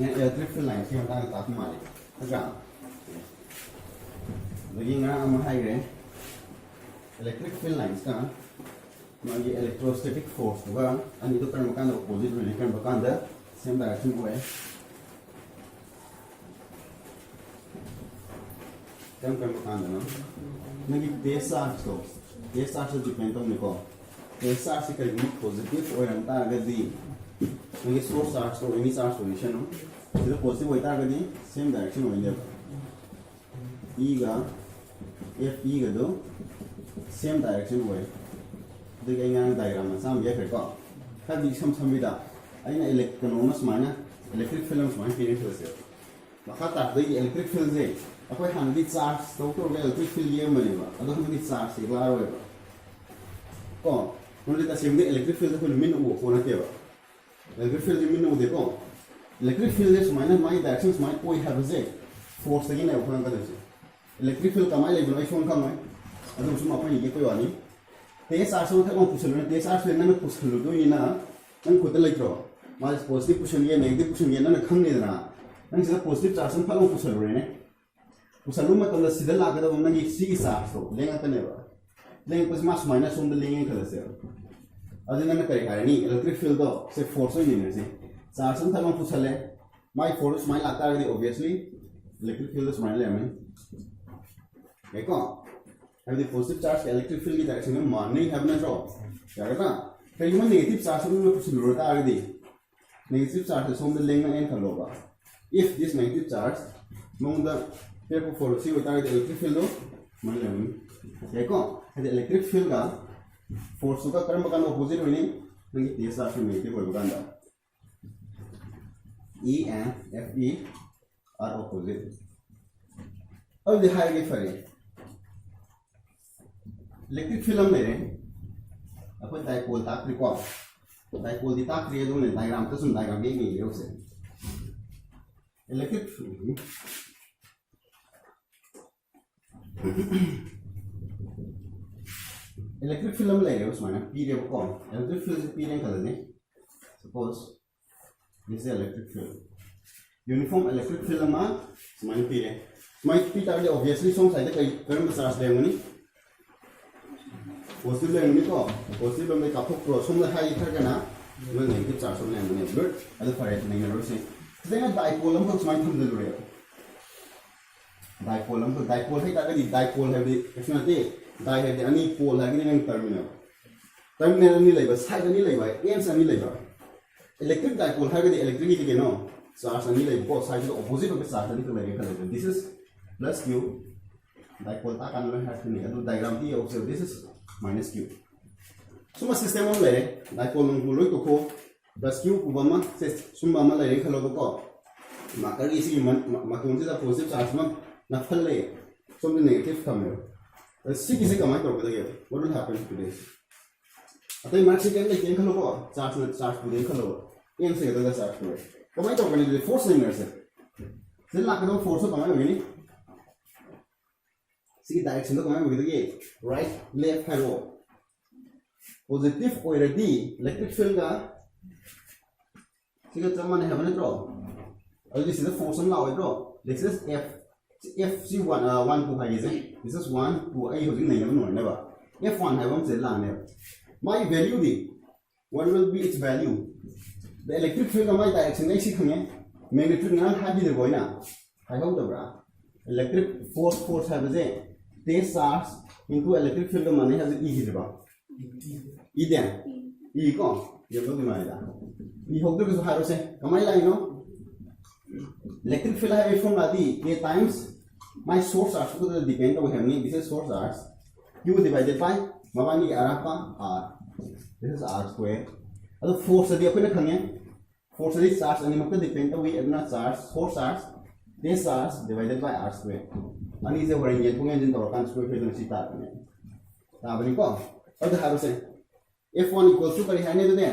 electric field line si ta ta ma le ga lagi nga am hai re electric field lines ka ma ye electrostatic force ga ani to kan makan opposite re kan makan da same direction ko hai kan makan da no nagi desa so depend on ko desa se ka positive or anta ga di nagi source charge to any charge solution no ಇದು positive ಹೋಯ್ತಾ ಆಗದಿ same direction ಹೋಗಿದೆ ಈಗ F ಈಗದು same direction ಹೋಯ್ ಇದಕ್ಕೆ ಹಿಂಗೆ diagram ಸಾಮ್ ಬೇಕೋ ಹಾಗೆ ಸಮ್ಮಿದ ಅಯ್ನ ಎಲೆಕ್ಟ್ರೋನಸ್ ಮಾನ ಎಲೆಕ್ಟ್ರಿಕ್ ಫೀಲ್ಡ್ ಮಾನ ಫೀಲಿಂಗ್ ತೋರಿಸಿ ಮಖಾ ತಾಡ್ದ ಎಲೆಕ್ಟ್ರಿಕ್ ಫೀಲ್ಡ್ ಜೆ ಅಪ್ಪ ಹಂದಿ ಚಾರ್ಜ್ ತೋಟೋಗೆ ಎಲೆಕ್ಟ್ರಿಕ್ ಫೀಲ್ಡ್ ಏನು ಬನಿವ ಅದು ಹಂದಿ ಚಾರ್ಜ್ ಸಿಗ್ಲಾರ ಹೋಯ್ತು ಕೋ ನೋಡಿ ತಾ ಸೇಮ್ ಎಲೆಕ್ಟ್ರಿಕ್ ಫೀಲ್ಡ್ ಫುಲ್ ಮಿನ್ ಓ ಫೋನ್ ಹಾಕೇವ electric field ಮಿನ್ ಓ ದೇಕೋ electric field is minus my directions my koi have a force again I open ka dese electric field kamai le bonai phone kamai adu sum apni ye koi wani te sa so tha ko pushlo ne te sa so na pushlo do ina nang khud lai tro my positive pushlo ye negative pushlo ye na khang ne na nang sida positive charge pha lo pushlo re ne pushlo ma tam sida la ga da nang yi si sa so lenga ta ne ba leng pas mas minus on the leng ka dese adu na kare kare ni electric field do se force ni ne se charge हम thermal पुछले my force my लगता है obviously electric field is my lemon देखो अब the positive charge electric field की direction में मारने है ना जो क्या करना कहीं में नेगेटिव चार्ज में कुछ लोटा आ गई नेगेटिव चार्ज से हम लेंगे एन कर लोगा if this negative charge among the paper force होता है electric field हो मान लेंगे देखो अब electric field का force का कर्म का opposite होने नहीं ये चार्ज में नेगेटिव होगा ना E and Fe are opposite. अब दिखाएंगे फिर इलेक्ट्रिक फिल्म में अपन डाइपोल ताकरी को डाइपोल दी ताकरी है दोनों डायग्राम तो सुन डायग्राम ये नहीं है उसे इलेक्ट्रिक फिल्म ले रहे उसमें ना पी रे को इलेक्ट्रिक फिल्म से पी रे कर दें suppose this is electric field. Uniform electric field ma smile P है. Smile P ताकि obviously some side कई कर्म चार्ज ले मुनी. Positive ले मुनी को positive में काफी pro some ले हाई इधर का ना वो negative charge ले मुनी. But अदर फाइट नहीं है रोसे. तो ना dipole हम कुछ smile थम दे रहे. Dipole हम तो dipole है ताकि dipole है भी इसमें ते di है ते अन्य pole है कि नहीं terminal. Terminal नहीं ले बस side नहीं ले भाई ends नहीं ले भाई. Electric dipole है कि electric की नो charge नहीं ले बहुत side तो opposite होके charge नहीं तो लगे कर this is plus q dipole ता कान में है नहीं अदु diagram की observe this is minus q सुमा system में ले dipole में बोलो तो को plus q को बम्मा से सुमा में ले खलो तो माकर इसी माकर उनसे ता positive charge में ना फल ले सुम negative कम है सी किसी का माइक्रो को लगे what will happen to this अतः मार्क्स के लिए क्या खलो को charge को देख लो एम से तो चार्ज को कमाई तो करने के लिए फोर्स नहीं मिल सकते सिर्फ लाकर तो फोर्स तो कमाई होगी नहीं सी डायरेक्शन तो कमाई होगी तो ये राइट लेफ्ट है वो पॉजिटिव ऑलरेडी इलेक्ट्रिक फील्ड का सी का जमाने है बने तो और this is the force हम लाओ तो this is f c 1 2 है ये this is 1 2 आई होगी नहीं है बनो ना बा f1 है हम से लाने my value the what will be its value the electric field of my direction next thing magnitude nan ha bi de boy na hai ho da bra electric force have the this charge into electric field mane has e hi ba e den e ko ye lo di mai da e ho da so ha ro se kamai lai no electric field have a formula di a times my source charge to depend on having this is source charge q divided by mabani arapa r this is r square अदो force यदि अपन खंगे force यदि charge अनि मक depend वी एडना charge force charge this charge divided by r square अनि जे वरिन ये पुंगे जिन तोर कान स्क्वायर फिर सी ता ने ताबनि को अदो हारो से f1 इक्वल्स टू करी हाने दे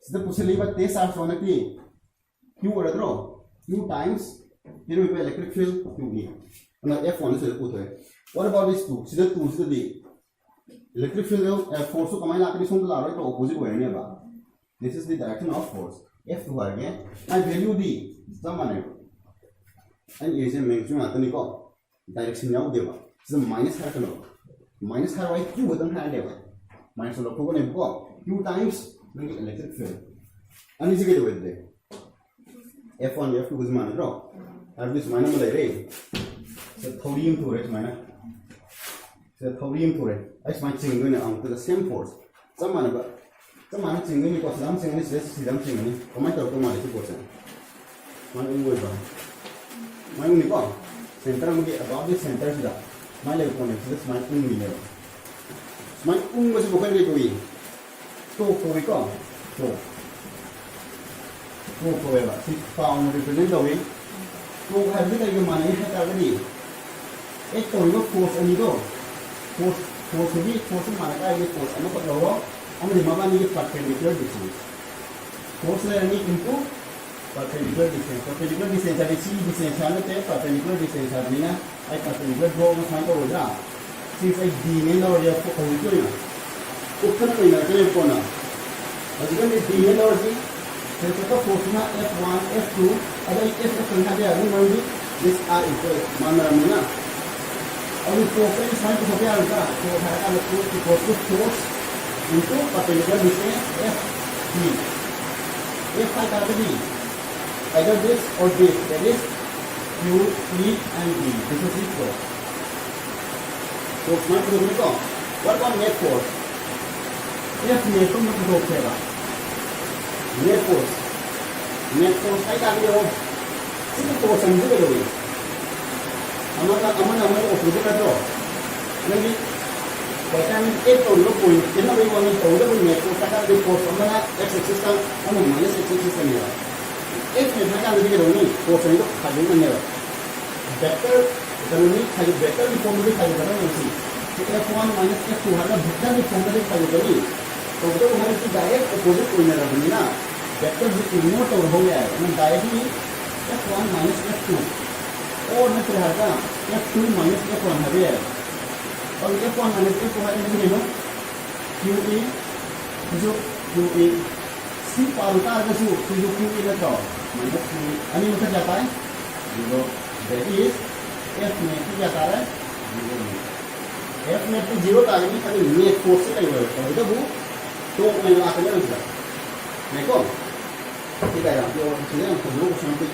सिदा पुछली बा ते चार्ज होना की q ओरद्रो q टाइम्स फिर वी इलेक्ट्रिक फील्ड q e अन f1 से पुछ है व्हाट अबाउट दिस 2 सिदा 2 सिदा दी इलेक्ट्रिक फील्ड फोर्स को कमाई लाके सोम ला रहा है तो ऑपोजिट हो रही है बा This is the direction of force. F2 हारगे आई वैल्यू दी जमाने आई ये जे मैक्सिमम आतनी को डायरेक्शन याव देबा जो माइनस हार कनो माइनस हार वाई q बदन हार देबा माइनस लो को ने को q टाइम्स नंगे इलेक्ट्रिक फील्ड अनि जगे दे दे F1 F2 को जमाने रो आर दिस माइनस में ले रे से थोड़ीम तो रे माइनस से थोड़ीम तो रे आई माइनस चिंग ने आउट द सेम फोर्स जमाने चिंग ने को सदाम चिंग ने से सिदाम चिंग ने कमाई तो को मारे को से माने इन वो माने नि को सेंटर में अबाउट द सेंटर से माने ले को ने से माने इन नि ले माने इन में से बोकर रे को ये तो को तो वे बा सी फाउंड रिप्रेजेंट हो तो हर भी का माने है का भी एक तो लो फोर्स अनि दो फोर्स भी फोर्स माने का ये फोर्स अनु को लो हम मामा नि परपेंडिकुलर डिस्टेंस फोर्स ले अनि इनटू परपेंडिकुलर डिस्टेंस अभी सी डिस्टेंस है ते परपेंडिकुलर डिस्टेंस है बिना आई परपेंडिकुलर ड्रॉ में फाइंड हो जा सिंस आई डी ने लो या को कोई तो ना ऊपर कोई ना चले को ना अगर ये डी ने लो जी फिर तो फोर्स ना F1 F2 अगर F संख्या दे अभी मान ली दिस आर इक्वल मान रहा हूं ना और फोर्स का साइन को क्या होगा तो हमारा मतलब equal to force into perpendicular distance F F का भी either this or this, that is Q, E and D. This is equal. So smart to the what about net force? F net to move to the net force I can do this force and do it. हमारा opposite का तो नहीं पता नहीं एक तो लोग कोई कितना भी वो नहीं तो उधर कोई net force का भी force हमारा x axis का हम minus x axis का नहीं है एक में क्या लगी रोनी force नहीं तो खाली नहीं है वेक्टर रोनी खाली वेक्टर की फॉर्म में खाली करना नहीं तो f1 minus f2 हमारा वेक्टर की फॉर्म में खाली करनी तो उधर हमारे की डायरेक्ट opposite कोई नहीं रहनी ना वेक्टर जो इग्नोर तो हो गया है ना डायरेक्टली f1 minus f2 और ना फिर हटा f2 minus f1 है और f1 minus f2 है नहीं नो QE जो QE सी पार उतार के जो QE ना तो minus QE अन्य मतलब जाता है 0 that is f में क्या जाता है 0 f में तो 0 का नहीं खाली नेट फोर्स से कहीं होता है तो मैं आते हैं उसका देखो ठीक है आप जो चीजें हम लोग शांति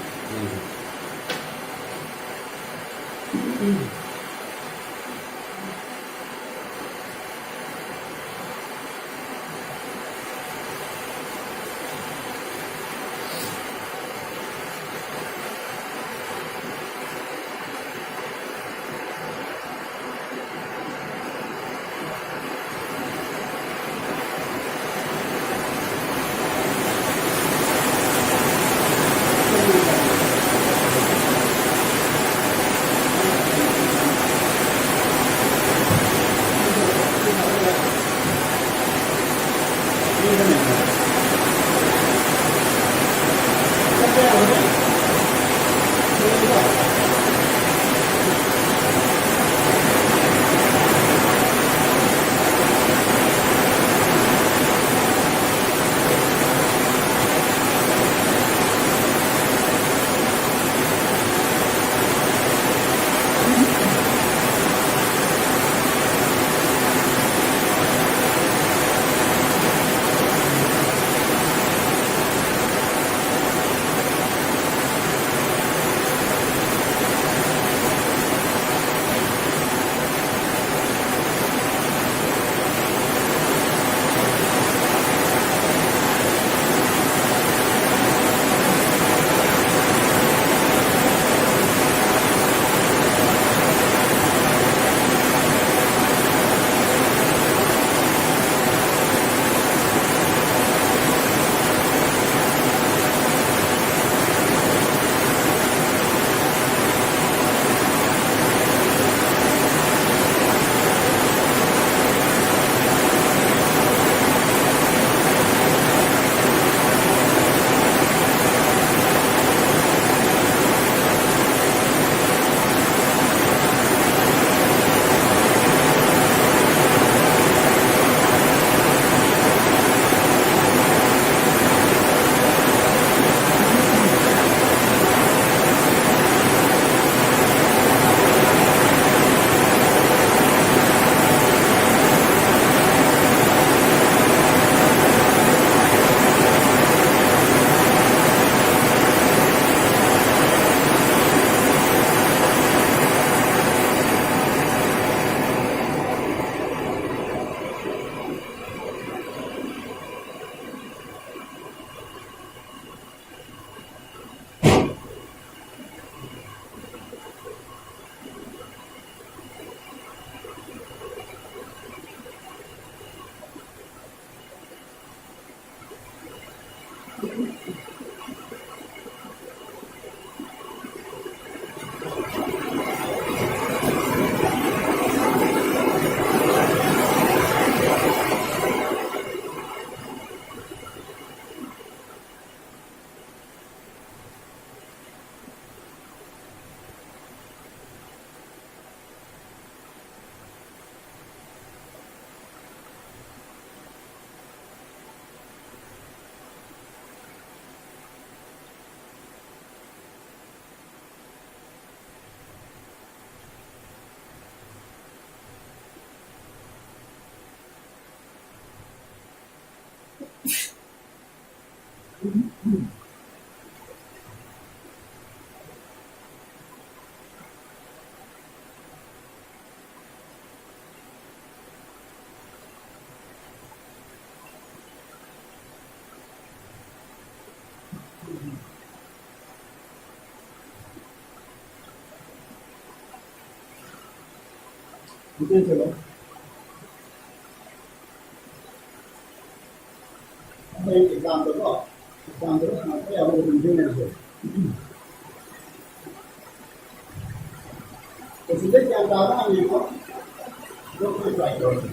Mungkin coba. Apa yang example kok? Example apa yang mau tunjukin itu? Kesudah yang tahu ni kok, doktor try dulu.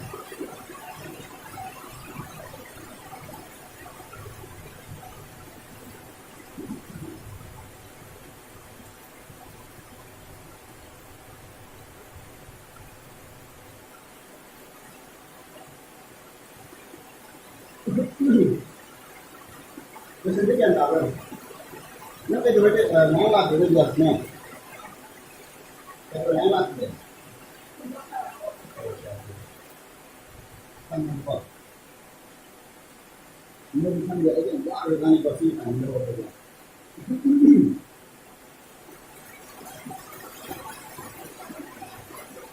Kesudah yang tahu. Nanti dulu nolak dulu jelasnya. Kalau nolak deh. Kan nampak. Ini bukan dia aja, wah orang ini pasti akan berubah.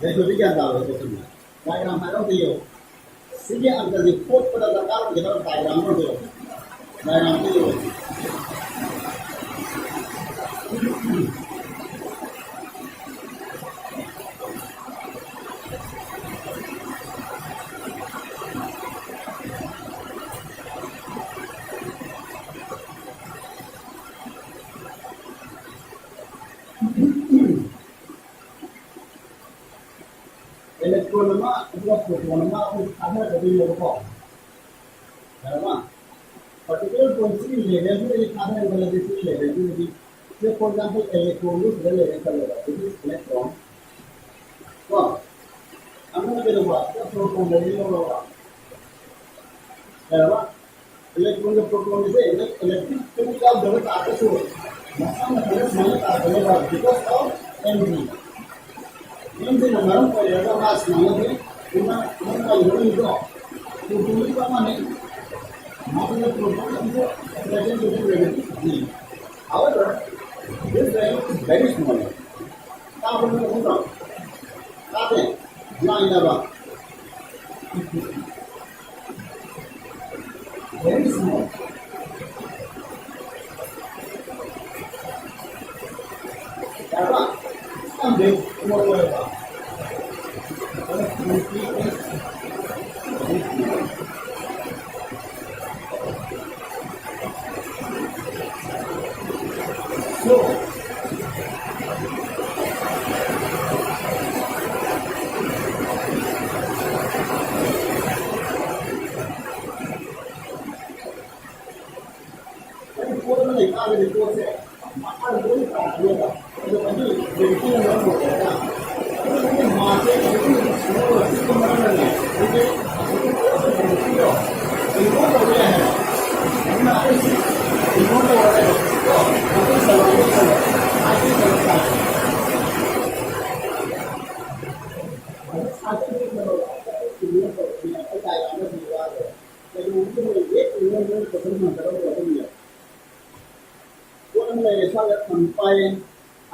Jadi itu dia tahu itu semua. Diagram ada dia. Sehingga angka di code pada dasar kita diagram itu. Diagram itu. Elektron nama, proton nama itu ada dari lokal. Karena particular potensi level itu ada yang validity level itu. Jadi, for example, elektron itu sudah level kalau itu elektron. Wah, anda kita buat proton dari lokal. Karena elektron dan proton itu elektrik chemical dapat apa tu? Masa semuanya tak ada because of energy. Ini nama orang yang mas nama ni, cuma orang itu, itu apa ni? Maksudnya program itu present itu very. However, this value is very small. Apa yang kita lakukan? Apa? Jangan apa? Very small. Apa? Ambil semua apa? So,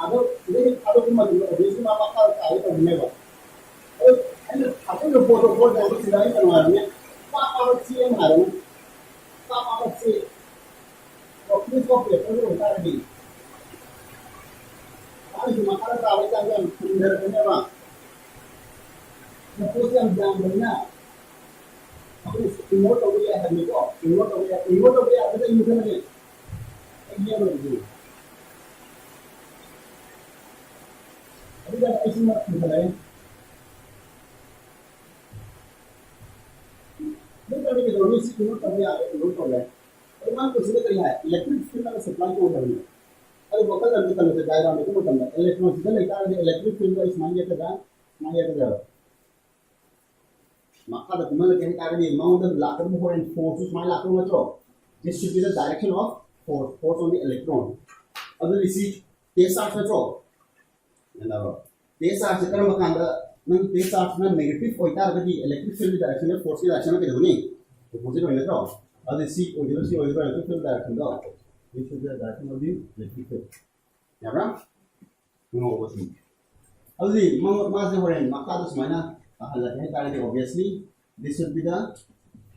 sampai ada cuma di sini apa kali itu mewah. Aku foto-foto yang sudah itu namanya. Apa sih yang harus? Apa sih? Kopi itu entar di. Kali cuma kalau tahu jangan benar-benar apa. Foto yang jangan benar. Aku ingin tahu dia ada ni kok. Ingin tahu dia ada ni macam ni. Ini yang betul. Tapi dah isi mak misalnya. Bukan lagi kalau isi ingin tahu dia ada ingin tahu dia. Memang tu sudah terlihat. Elektrik field ada supply tu ada ni. Kalau bukan ada kita mesti diagram itu macam mana. Elektron sudah letak ada elektrik field itu semuanya ada. Maka ada kemana kita ada ni amount of lateral movement and forces my lateral macam. This should be the direction of force on the electron. Other isi TSR macam. TSR sekarang makan ada nang TSR na negative होता है कि electric field direction में force की direction में किधर नहीं तो positive होने तो other C or you see or electric field direction go. This is the direction of the electric field. Yeah, no what's it. Other mass over and Makadas Mana, obviously, this should be the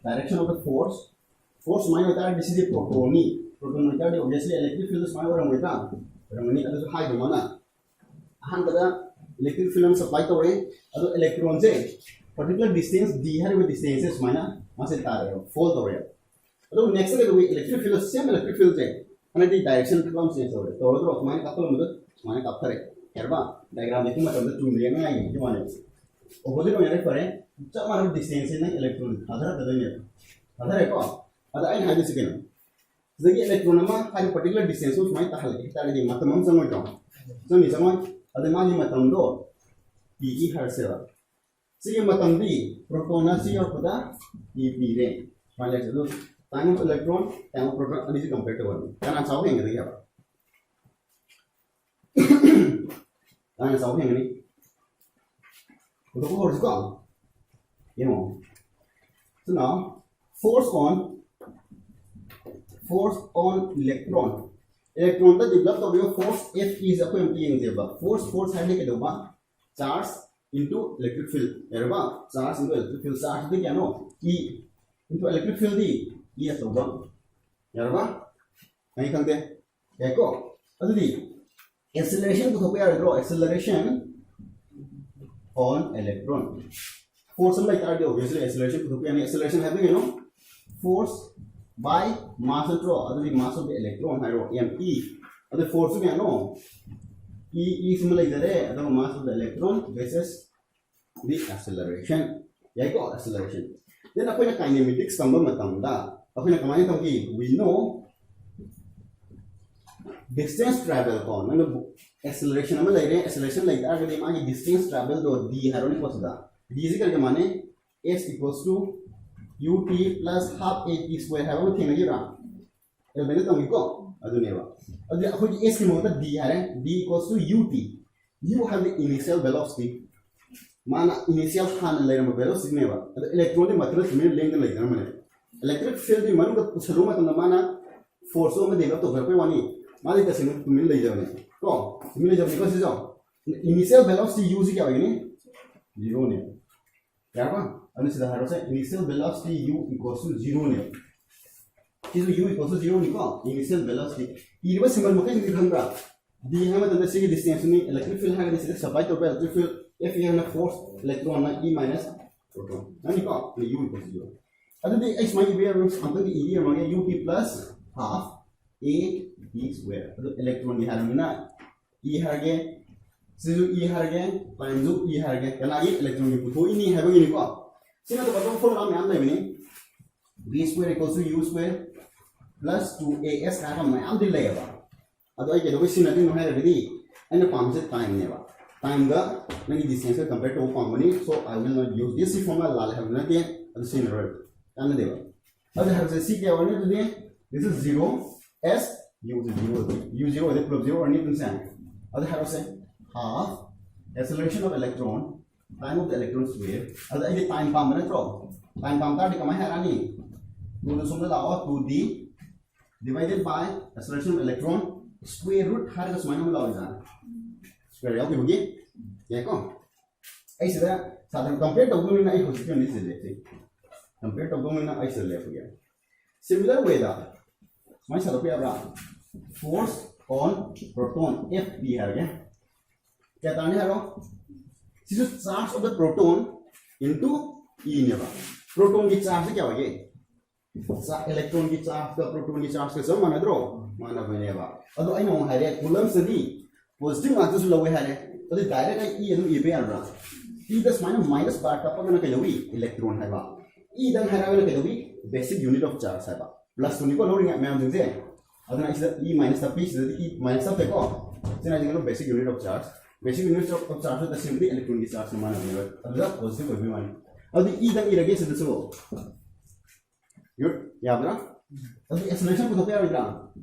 direction of the force. Force minor, this is the proton. Proton obviously electric field is my over and with that. But I'm going to hide the mana. Electric field supply to electrons particular distance d है वो distance है इसमें ना वहाँ से तार है fold हो रहा है तो next अगर वो electric field same electric field है हमें दी direction के काम चेंज हो रहा है तो वो हमारे कपल मतलब हमारे कपल है क्या बा diagram देखो मतलब चुन लिया ना ये जो माने opposite हो जाने पर है जब हमारे distance है ना electron आधार कदम है आधार है क्या आधार है हाइड्रोजन के ना jadi electron nama hari particular distance उसमें तार लगे तार लगे मतलब हम समझ जाओ तो नहीं समझ अदे मान ली मतलब दो e हर से Sige matandi proton si or pada e re mane chalo time of electron time of proton ani se compare to one kana saw heng ri ya kana saw heng ni to ko hor ko you know so now force on electron electron ta develop to force F is a ko empty eng deba force hande ke doba charge into electric field. Erba charge into electric field. Charge the no E into electric field the E as over. Erba nahi khande. Eko. Adhi acceleration to compare draw acceleration on electron. Force like that obviously acceleration to compare acceleration having force by mass draw. Adhi mass of the electron hydro me. Adhi force no. E similar is the mass of the electron versus the acceleration. Yeah, go acceleration. Then upon a kinematics number matamda. Upon a command we know distance travel on acceleration acceleration like that distance travel though d haroni posada. D is equal to s equals to ut plus half at square have a thing you go. S d equals to ut. You have the initial velocity. Mana initial velocity never. The electron material length electric field the man got Saluma and the mana force over the lot of Verpani. Malika Sim to Millie. Oh, because it's on. Initial velocity using zero name. Yama, and this is the initial velocity u equals to 0 name. U equals to 0 initial velocity. E was simple mechanics the hammer and the city distance electric field has supply to electric field if you have a force electron E minus proton. Then you got the U equals to 0. Other the H might be until the E among UT plus half A B square. The electron you have E harge, Sizu E harge, Panzu E harge, and I electron you put in having any call. See the bottom for B square equals to U square plus 2as I'm the layer. Otherwise, you don't see nothing already. And the pump is time never. Time the many distance compared to company, so I will not use this formula. I'll have nothing at the same rate. And the other has a C today. This is 0 S U 0 U 0 the plus 0 or anything same. Other has a half acceleration of electron, time of the electron square. Other time pump and throw. Time pump that come here any. To the sum of 2D divided by acceleration of electron square root has a minus law. Square okay again? Yeah, come. I said that compared to Gumina, I was doing this. Compared to Gumina, I said left again. Similar way that my Salopia force on proton F P again. This is charge of the proton into E never. Proton gets charged again. Electron की charge का proton की charge के सब माना draw माना बने बा अदो आई नो हारे कूलम से दी पॉजिटिव मार्क्स लवे हारे अदो डायरेक्ट आई ई नु इबे आरा ई दस माइनस पार्ट का पगना के लवी इलेक्ट्रॉन है बा ई दन हारा के लवी बेसिक यूनिट ऑफ चार्ज है बा प्लस टू निको लोडिंग मैं जंग से अदो ना इस ई माइनस का पीस ई माइनस का को सेना जंग basic unit of charge the simply electron की चार्ज माना बने अदो पॉजिटिव को भी मान अदो ई दन ई रगे से दसो yeah, brother. The acceleration को क्या होगा?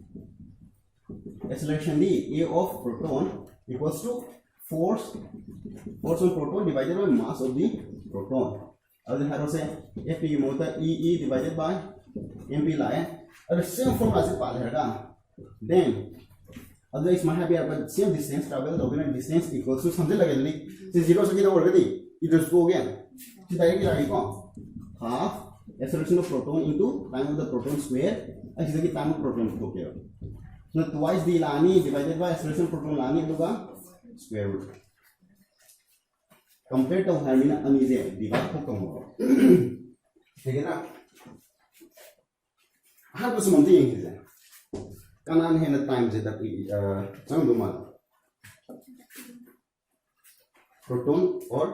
Acceleration d A of proton equals to force on proton divided by mass of the proton. अब देखा रोसे F की मोटा E divided by mp लाए और same formula से पाले रहेगा then otherwise might have but same distance travel तो बिना distance equals to समझे लगे नहीं से 0 से कितना बढ़ गई इधर को हो गया तो डायरेक्टली आगे कौन half acceleration of proton into time of the proton square ऐसे कि time of proton को क्या so twice the लानी divided by acceleration proton लानी तो का square root compare to hermina अनीजे divide को कम होगा ठीक है ना हर बस मंत्री ये चीज़ है कानान है ना टाइम से तक समझ लो माल प्रोटॉन और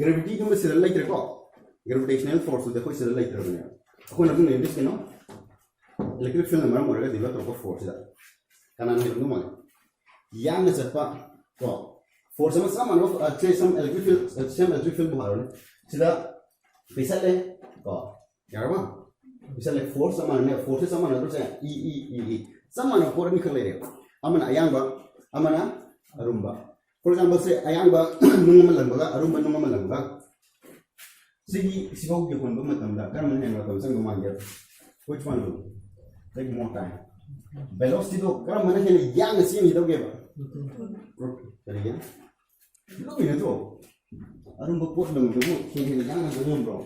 ग्रेविटी को में सिरल लाइट रखो ग्रेविटेशनल फोर्स तो देखो सिरल लाइट रखो यार कौन अपने नेम डिस्क नो इलेक्ट्रिक फील्ड नंबर मोरेगा दिवा तो को फोर्स दा कानान है नो माल यां में सत्पा तो फोर्स में सम अनो अच्छे सम इलेक्ट्रिक फील्ड बाहर ने सीधा पैसा ले तो यार वा bisa le force sama ne force sama na terus e sama na por ni khale re amana ayangba amana arumba for example say ayangba nungma langba arumba nungma langba sigi sigo ge kon ba matam da kar man henwa to sang ma ge which one will take more time velocity to kar man hen yang si ni to ge ba tadi ya lo ni to arumba pot lang to hen yang na go bro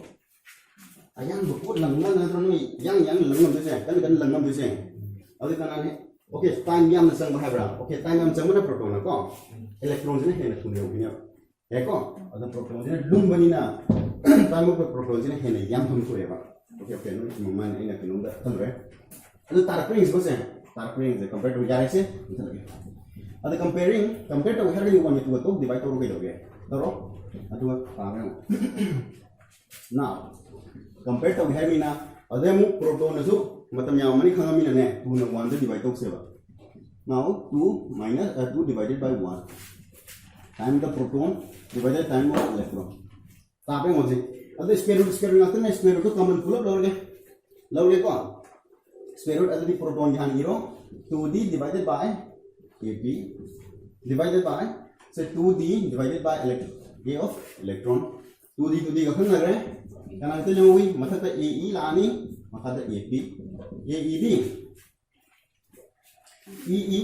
ayang bukut langan na tron ni yang langan tu saya kan langan tu saya adik kan ane okay time yang nasang bahaya berapa okay time yang macam mana proton ko elektron ni hendak punya punya ya ko ada proton ni lum bani na time ko proton ni hendak yang pun tu ya pak okay no cuma mana ini nak nunda tengok ada tarik ring sebesar tarik ring je compare to jarak sih ada comparing compare to harga yang kami tu divide to rugi doge taruh aduh apa now compare to hermina adhe mu proton asu matam yamani khangamina ne 2 na 1 divide to seva now 2 minus 2 divided by 1 time the proton divided time of electron tape moje adhe square root natne square root common pull up lawge ko square root adhe proton jahan 0 2d divided by ap divided by say 2d divided by a of electron 2d ka khun lagre karena itu jauhi masa ta AE lani maka ta AP AED EE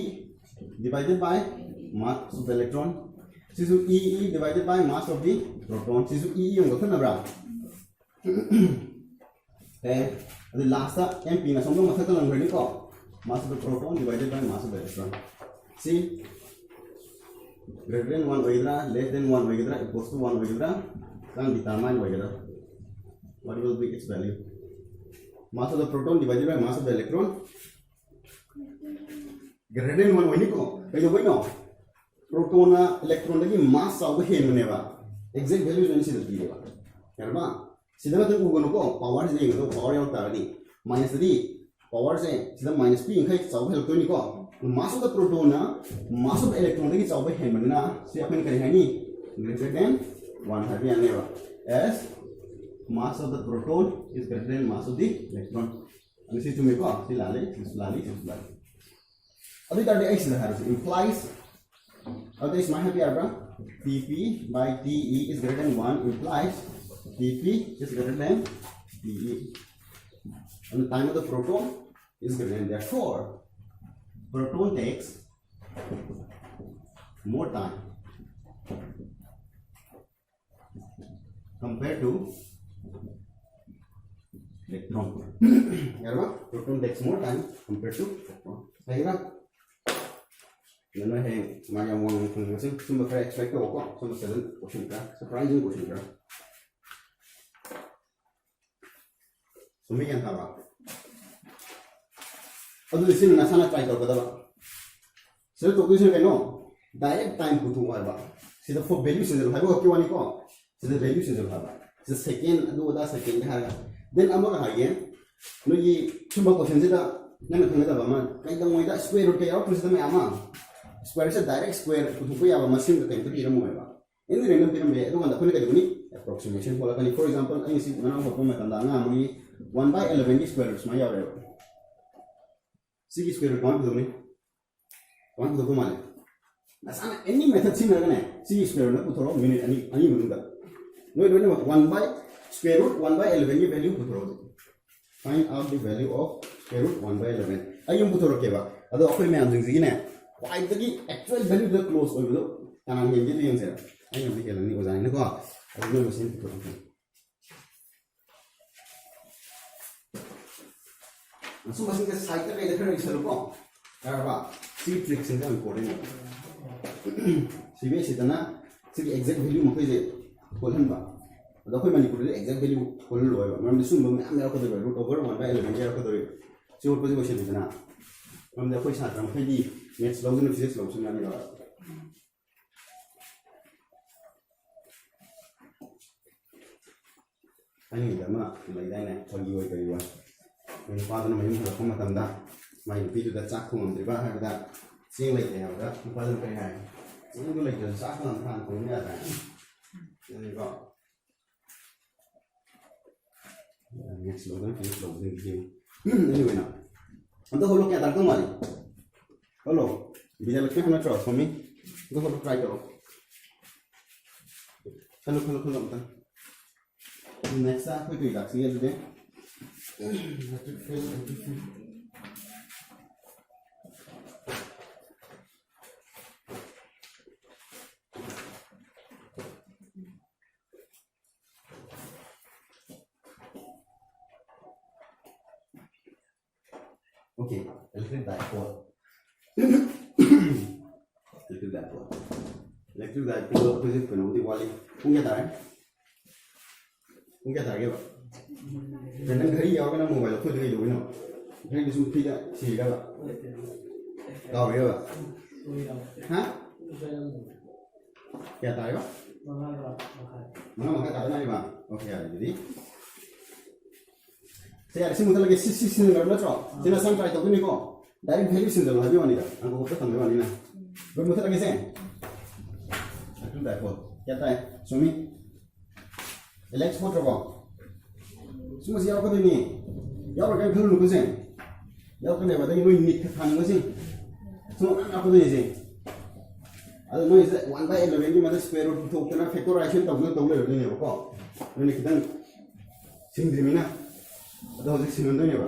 divided by mass of the electron sisu EE divided by mass of the proton sisu EE yang gak kena berapa the last MP na sombong masa ta lang berani ko mass of the proton divided by mass of the electron see greater than 1 hoidra less than 1 hoidra equals to 1 hoidra kan determine hoidra what will be its value mass of the proton divided by mass of the electron greater than 1 hoini ko kayo boy no proton na electron lagi mass saw hen mane ba exact value jani sidha di ba yarba sidha na tu ko power je ngo power yaw ta di minus 3 power je sidha minus p inkai saw hel ko ni ko mass of the proton na mass of the electron lagi saw hen mane na se apan kare hani greater than 1 happy ane ba as mass of the proton is greater than mass of the electron. And this is to make up. Silali. Adi tadi X harus implies. Adi is my happy arbra. Tp by Te is greater than 1 implies Tp is greater than Te. And the time of the proton is greater than. Therefore, proton takes more time compared to electron. Yarba proton takes more time compared to electron. Sayra. Nana hai maya wang function sumba kaya expect ko ko sumba sudden question ka surprising question ka. Sumi yan thawa. Adu isin nasana try kar kada ba. Sir to question ka no direct time putu arba. Sida for value sida hai ko kiwani ko. Sida value sida haba. Sida second adu oda second ka ha. Then amok again no ye sumba question sida nana thanga da ba ma kai da moida square root ka yaw plus da me ama square is a direct square to put our machine to enter here move in the random pyramid I don't want to approximation for example I see one of them 1 by 11 square root my yaw see square root 1 to me 1 to the male that's any method similar see square root to minute any no 1 by square root 1 by 11 value to find out the value of square root 1 by 11 ayum puto rokeba ado akhoi me amjing ji ne kwai tagi actual value the close oibo kanan hen ji yeng se ayum bi helani ozani ne ko ado no sin puto rokeba so masing ke site ka ida khari selo ko arba si trick sin da important si be sitana si exact value mo ko je bolan ba ado khoi manipur de exact value bolan lo ba mam sum bam am ya ko de root over 1 by 11 ya ko de si or position de na mam de khoi sa tram khoi di next long in physics long sum na ni ba ani da ma lai dai na thogi oi kai wa mình qua cái này mình không mà tầm đó mày ví dụ là chắc không thì ba hay là riêng lịch này đó qua cái này những cái lịch rồi chắc không làm cũng như là nên gọi nghe số đó cái số gì gì như vậy nào anh tôi hôm nay tao cũng mày hello bây giờ là cái nào trò xong mi tôi hôm nay try rồi hello ta next á phải tùy đặc sĩ rồi đấy Okay, electric dipole. Electric dipole. Electric dipole opposite phenomenon वाली कौन क्या था क्या dan ngari ya kana mobile ko de do no ngari su ti da si da ba ka ya ba ha ya ta ba mana ta na ba okay ya jadi saya sih mudah lagi sisi ngar la tro sina sam try to ni ko direct value sin da ha bi wani da an ko ta tambe wani na ber mudah lagi sen aku dah ko ya ta sumi elex photo ko semua siapa kau ni? Ya orang kan dulu kusen. Ya orang ni badan ni ni khan kusen. Semua apa tu ni? Ada ni 1 by 11 ni macam square root tu kena factorization tahu le ni apa? Ni kita sing di mana? Ada orang sing mana ni apa?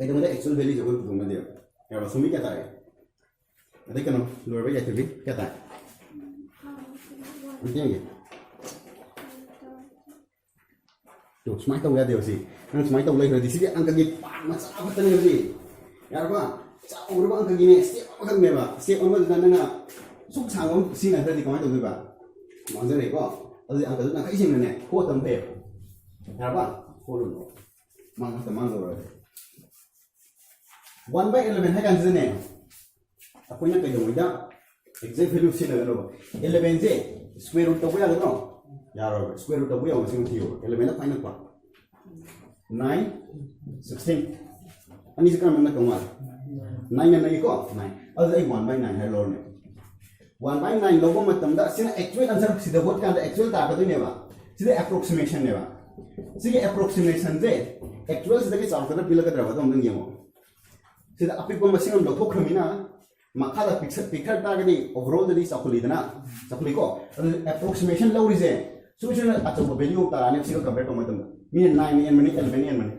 Kita macam actual value jauh tu mana dia? Ya apa sumi kata है? Ada kan luar biasa tu kata. Nanti tuh smart tahu ya dia sih, kan smart tahu lagi di sini angka gini, macam apa tadi sih? Ya apa? Jauh berapa angka gini? Setiap apa kan berapa? Setiap apa dengan mana? Susah om sih nanti di kamar tu berapa? Macam ni kok, ada angka tu nak isi mana? Kau tempe, ya apa? Kau dulu, mana teman tu? 1 by 11 है kan sini? Aku nak kerja muda, exact value sih nak lo. 11 je, square root tu berapa tu? यार square root अब यह machine थी हो 11 final पा 9 16 अनि इसका मतलब कमाल 9 में नहीं को 9 अब एक 1 by 9 है लोड ने 1 by 9 लोगों में तमदा सिना एक्चुअल आंसर सीधा वोट का एक्चुअल ताकत तो नहीं बा सीधे एप्रोक्सीमेशन ने बा सीधे एप्रोक्सीमेशन से एक्चुअल सीधे के चाव कर बिल का दरवा तो हम नहीं हो सीधा अपिक को मशीन हम लोग ठोक खमीना माखा दा पिक्चर ताकत ओवरऑल दी चाकुली दना चाकुली को एप्रोक्सीमेशन लौरी से Solution atau value tarane sih compare to matam. Min 9 n mani 11 n mani.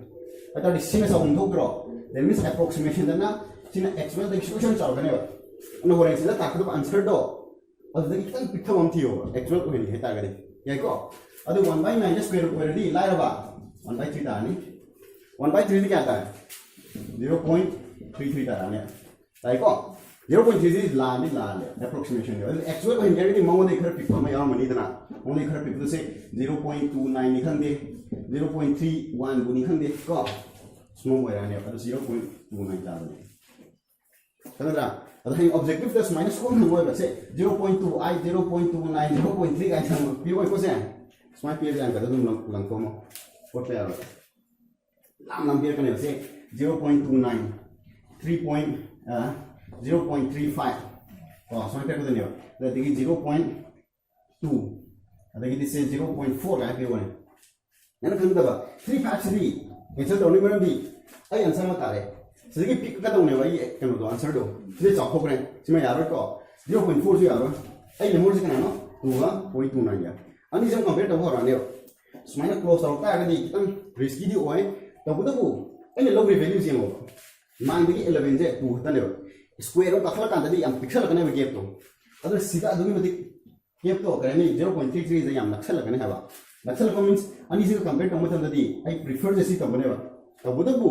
Atau di sini sa untuk draw. That means approximation dana sini actual the solution चाव करने वाला. अन हो रहे हैं ताकत answer दो. और जब इतना पिट्ठा बनती हो actual को नहीं हेता करे. ये को. अरे 1 by 9 square root over दी लाया बा. 1 by 3 तानी. 1 by 3 क्या आता है? 0.33 ताराने. ताई को. 0.33 लाने approximation है. Actual को हिंदी में मामूली खर पिट्ठा में यार मनी दना. only खर पिट्ठा से 0.29 निकल दे 0.31 बुनी खन दे को small way आने पर 0.29 डाल दे समझ रहा अगर हम ऑब्जेक्टिव प्लस माइनस को हम वो बसे 0.2 0.29 0.3 का हम पी वो को से स्मार्ट पी जान कर तुम लंग को मो और पे आ लाम लाम पे करने से 0.29 0.35 और स्मार्ट पे को देने तो देखिए 0.2 अगर ये से 0.4 का पे वो है यानी कहने दबा 353 आंसर तो नहीं बना दी आई आंसर मत आ रहे सिर्फ पिक का तो नहीं भाई कहने दो आंसर दो सिर्फ चौको करें सिर्फ यार को 0.4 जो यार आई लेमोर से कहना ना 2.29 यार अन्य जब कंपेयर तो हो रहा है सुमाइना क्लोज आउट तागदी कितंग रिस्की दी ओय तबुदबु अने लो वैल्यू जेंगो 9 दगी 11 जे 2 हतने स्क्वायर ऑफ कखला कांददी याम पिक्सल कने गेप तो अदर सीधा दुगी मति गेप तो कने 0.33 जे याम नक्सल कने हवा नक्सल को मींस अनि जे कंपेयर टमो तंददी आई प्रिफर जे सी तबने बा तबुदबु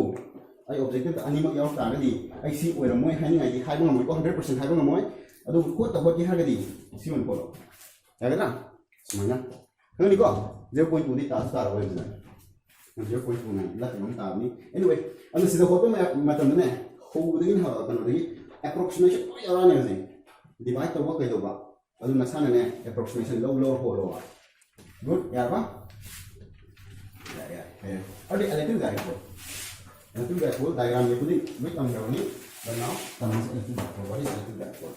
आई ऑब्जेक्टिव अनिमक याव तागदी आई सी ओयर मोय हानि आई हाइबो मोय 100% हाइबो मोय अदु को तबो की हागदी सी मन कोलो यागदा सुमाइना नंगनी को 0.2 दी तास तार ओय बिना 0.29 ला तम ताबनी एनीवे अनु सिदा होतो मतम ने होबदगी हा कनदगी approximation तो यारा ने जे डिवाइड तो वो कइदो बा अदु नसाना ने approximation लो लो हो रो गुड यार बा या अरे इलेक्ट्रिक डायपोल डायग्राम ये खुदी with on journey but now तम electric dipole what is electric dipole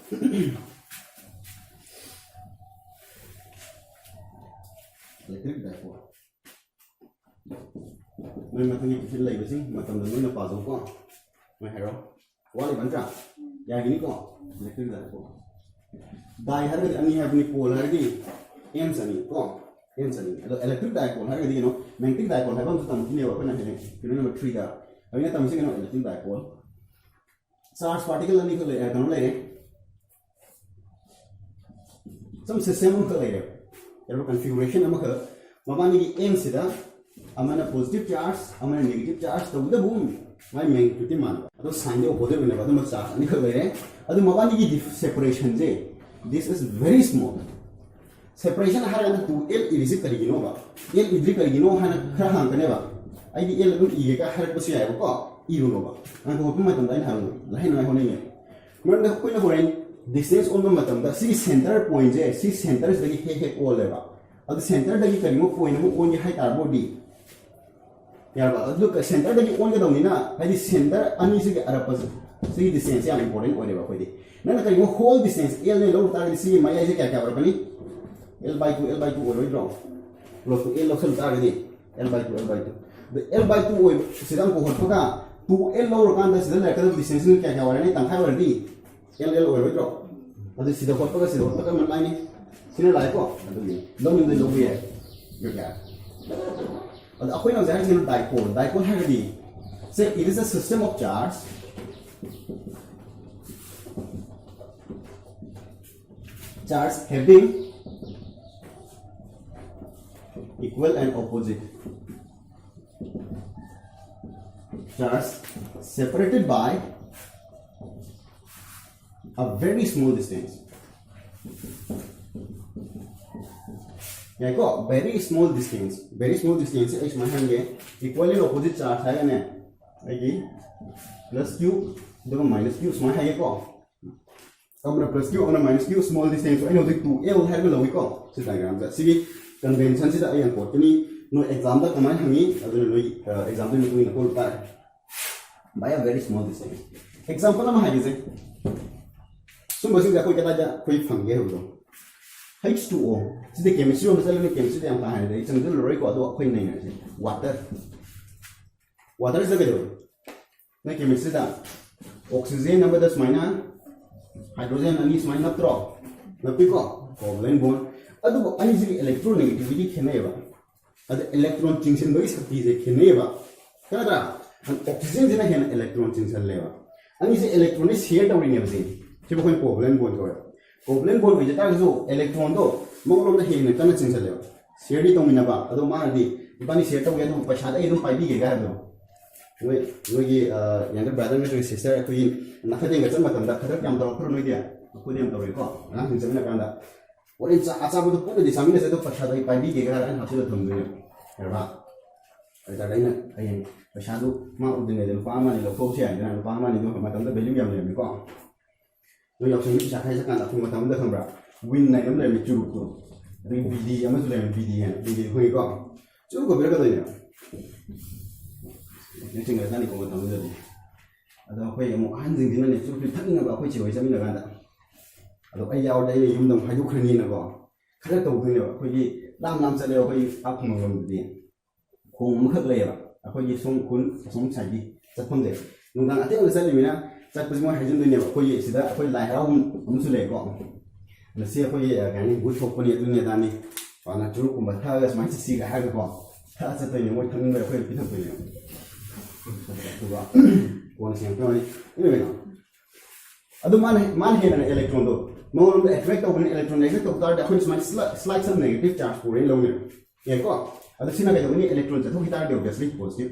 electric dipole मैं मतलब कि फिर लाइक बसिंग मतलब नोन पाजो को मैं हेरो वाले बनता या गिनी को इलेक्ट्रिक डायपोल डाई हर के अन्य अपनी पोल हर की एम सनी को एम सनी तो इलेक्ट्रिक डायपोल हर के नो मैग्नेटिक डायपोल है बम तम किने को ना है फिर नंबर 3 का अभी तम से नो इलेक्ट्रिक डायपोल चार्ज पार्टिकल अन्य को ले कनो ले सम सिस्टम को ले एरो कॉन्फ़िगरेशन अमक मबानी की एम सिदा अमना पॉजिटिव चार्ज अमना नेगेटिव चार्ज तो उदे बूम माय मैग्नेटिक मान अदो साइन दो होदे बने बदम चार्ज अनि खले रे अदो मबानी की सेपरेशन जे this is very small separation हर अन 2l इज करिगिनो बा l इज करिगिनो हन खरा हां कने बा आइदी l अदो इ का हर पसि आयो को इ रो बा अन को होपम मतम दाइन हां लाइन नाय होने मन द कोइन होरेन डिस्टेंस ऑन द मतम द सी सेंटर पॉइंट जे सी सेंटर से हे हे ऑल लेबा अदो सेंटर दगी करिमो पॉइंट मो ऑन हाइ तार बॉडी यार बा अदो सेंटर दगी ऑन गदौनिना हाइदी सेंटर अनि से अरपस सी डिस्टेंस या इंपोर्टेंट ओनेबा खोइदी नना करिमो होल डिस्टेंस l ने लो तार सी माया जे क्या बरकनी l/2 ओरोइ ड्रॉ क्लोज टू l लक्सल तागदी l/2 द l/2 ओइ सिदम को होतका 2l लो रकान द सिदा लेकर डिस्टेंस क्या वरनी तंखाय वरदी l ओरोइ ड्रॉ अदो सिदा होतका मन लाइनी सिना लाइको अदो लो नि लो बे यो क्या अदो अखोइना जाय सिना डाइपोल हागदी से it is a system of charge having equal and opposite charge separated by a very small distance. देखो very small distance इस मायने ये equal and opposite charge है ना ये plus q देखो minus q इसमें है ये को अमरा प्लस q और minus q small distance I know the 2l है को लवी को से डायग्राम से सिगी कन्वेंशन से आई इंपोर्टेंटली नो एग्जाम द कमाई हमी अदर नो एग्जाम में कोई न कोल पार by a very small distance example हम हाई जे सुम बसिंग जा कोई कदा जा कोई फंगे हो H2O से केमिस्ट्री में चले में केमिस्ट्री हम कहां है चंग जो लोई को अदो कोई नहीं है वाटर से के ना केमिस्ट्री दा ऑक्सीजन नंबर 10 माइनस हाइड्रोजन अनि स्माइन नत्रो नपिको कोवलेंट बॉन्ड अदु अनि जि इलेक्ट्रोनेगेटिविटी खेनेबा अद इलेक्ट्रॉन चिंगसन बई शक्ति जे खेनेबा कनाद्रा ऑक्सीजन जिना हेन इलेक्ट्रॉन चिंगसन लेबा अनि जि इलेक्ट्रॉन शेयर तवरिने बजे जेबो कोइन कोवलेंट बॉन्ड बजे ता जो इलेक्ट्रॉन दो मोगलोम द हेन कन चिंगसन लेबा शेयर दी तोमिनाबा अदु मानदी इबानी शेयर तवगे दु पैसा दे दु पाइबी गे गा दो नोगी यंगर ब्रदर में सिस्टर कोई नाखदे गचन मतम दा खदर काम तरो खरो नोइदिया कोइ देम तरो को ना हिजमना कांदा ओरे आचा बदु पुदे दिसामिने से तो पछा दई पाइबी के गरा हासिल थंगो हेरबा अदा दैना अयन पछा दु मा उदिने दे पामा नि लखौ से आइना पामा नि दो मतम दा वैल्यू याम लेम को नो यक्सन नि पछा खाइसा कांदा फुंग मतम दा खंब्रा विन नाइ नम लेम चुरु को रि बीडी अमसु लेम बीडी है बीडी होई को चुरु को बेर का दैना निथिंग जानि को मतम दा अदो अखोय अमु अहन जिंदिना ने चुरु थकिना बा अखोय चिवै जमिना गांदा अदो अय याव दai yum dam हाइदु खरनि न को खरा तौदने अखोय लाम चले अखोय आखुम गमदि खोम मखक लेबा अखोय सोम खुन सोम साइदि चखम दे नुंगां अते अल चलिमिना चखपजि मो हाइजन दुने अखोय सिदा अखोय लाइराव अमसु ले को नसे अखोय गानि बुथोकनि दुने दानि पाना चुरु कुम थागा स्माइ सि गा हाग को ꯆꯠ ꯆꯠꯇꯣꯏꯅꯦ ꯃꯣꯏ ꯊꯛꯅꯤꯡꯕ ꯑꯩꯈꯣꯏ ꯄꯤꯊꯛꯇꯣꯏꯅꯦ ꯑꯗꯨꯒ ꯀꯣꯟꯅ ꯁꯦꯝꯉꯛꯇꯣꯏꯅꯤ ꯀꯩꯅꯣ ꯑꯗꯨ ꯃꯥꯅ ꯍꯦꯟꯅ ꯏꯂꯦꯛꯇ꯭ꯔꯣꯟꯗꯣ ꯃꯉꯣꯟꯗ ꯑꯦꯇ꯭ꯔꯦꯛ ꯇꯧꯕꯅꯤ ꯏꯂꯦꯛꯇ꯭ꯔꯣꯟ ꯑꯦꯇ꯭ꯔꯦꯛ ꯇꯧꯕ ꯇꯥꯔꯗꯤ ꯑꯩꯈꯣꯏꯅ ꯁꯨꯃꯥꯏꯅ ꯁ꯭ꯂꯥꯏꯠ ꯁꯝ ꯅꯦꯒꯦꯇꯤቭ ꯆꯥꯔꯖ ꯄꯨꯔꯦ ꯂꯧꯅꯦ ꯌꯥꯏꯀꯣ ꯑꯗꯣ ꯁꯤꯅ ꯀꯩꯗꯧꯒꯅꯤ ꯏꯂꯦꯛꯇ꯭ꯔꯣꯟ ꯆꯠꯊꯣꯛꯈꯤ ꯇꯥꯔꯗꯤ ꯑꯣꯕꯤꯌꯁꯂꯤ ꯄꯣꯖꯤꯇꯤቭ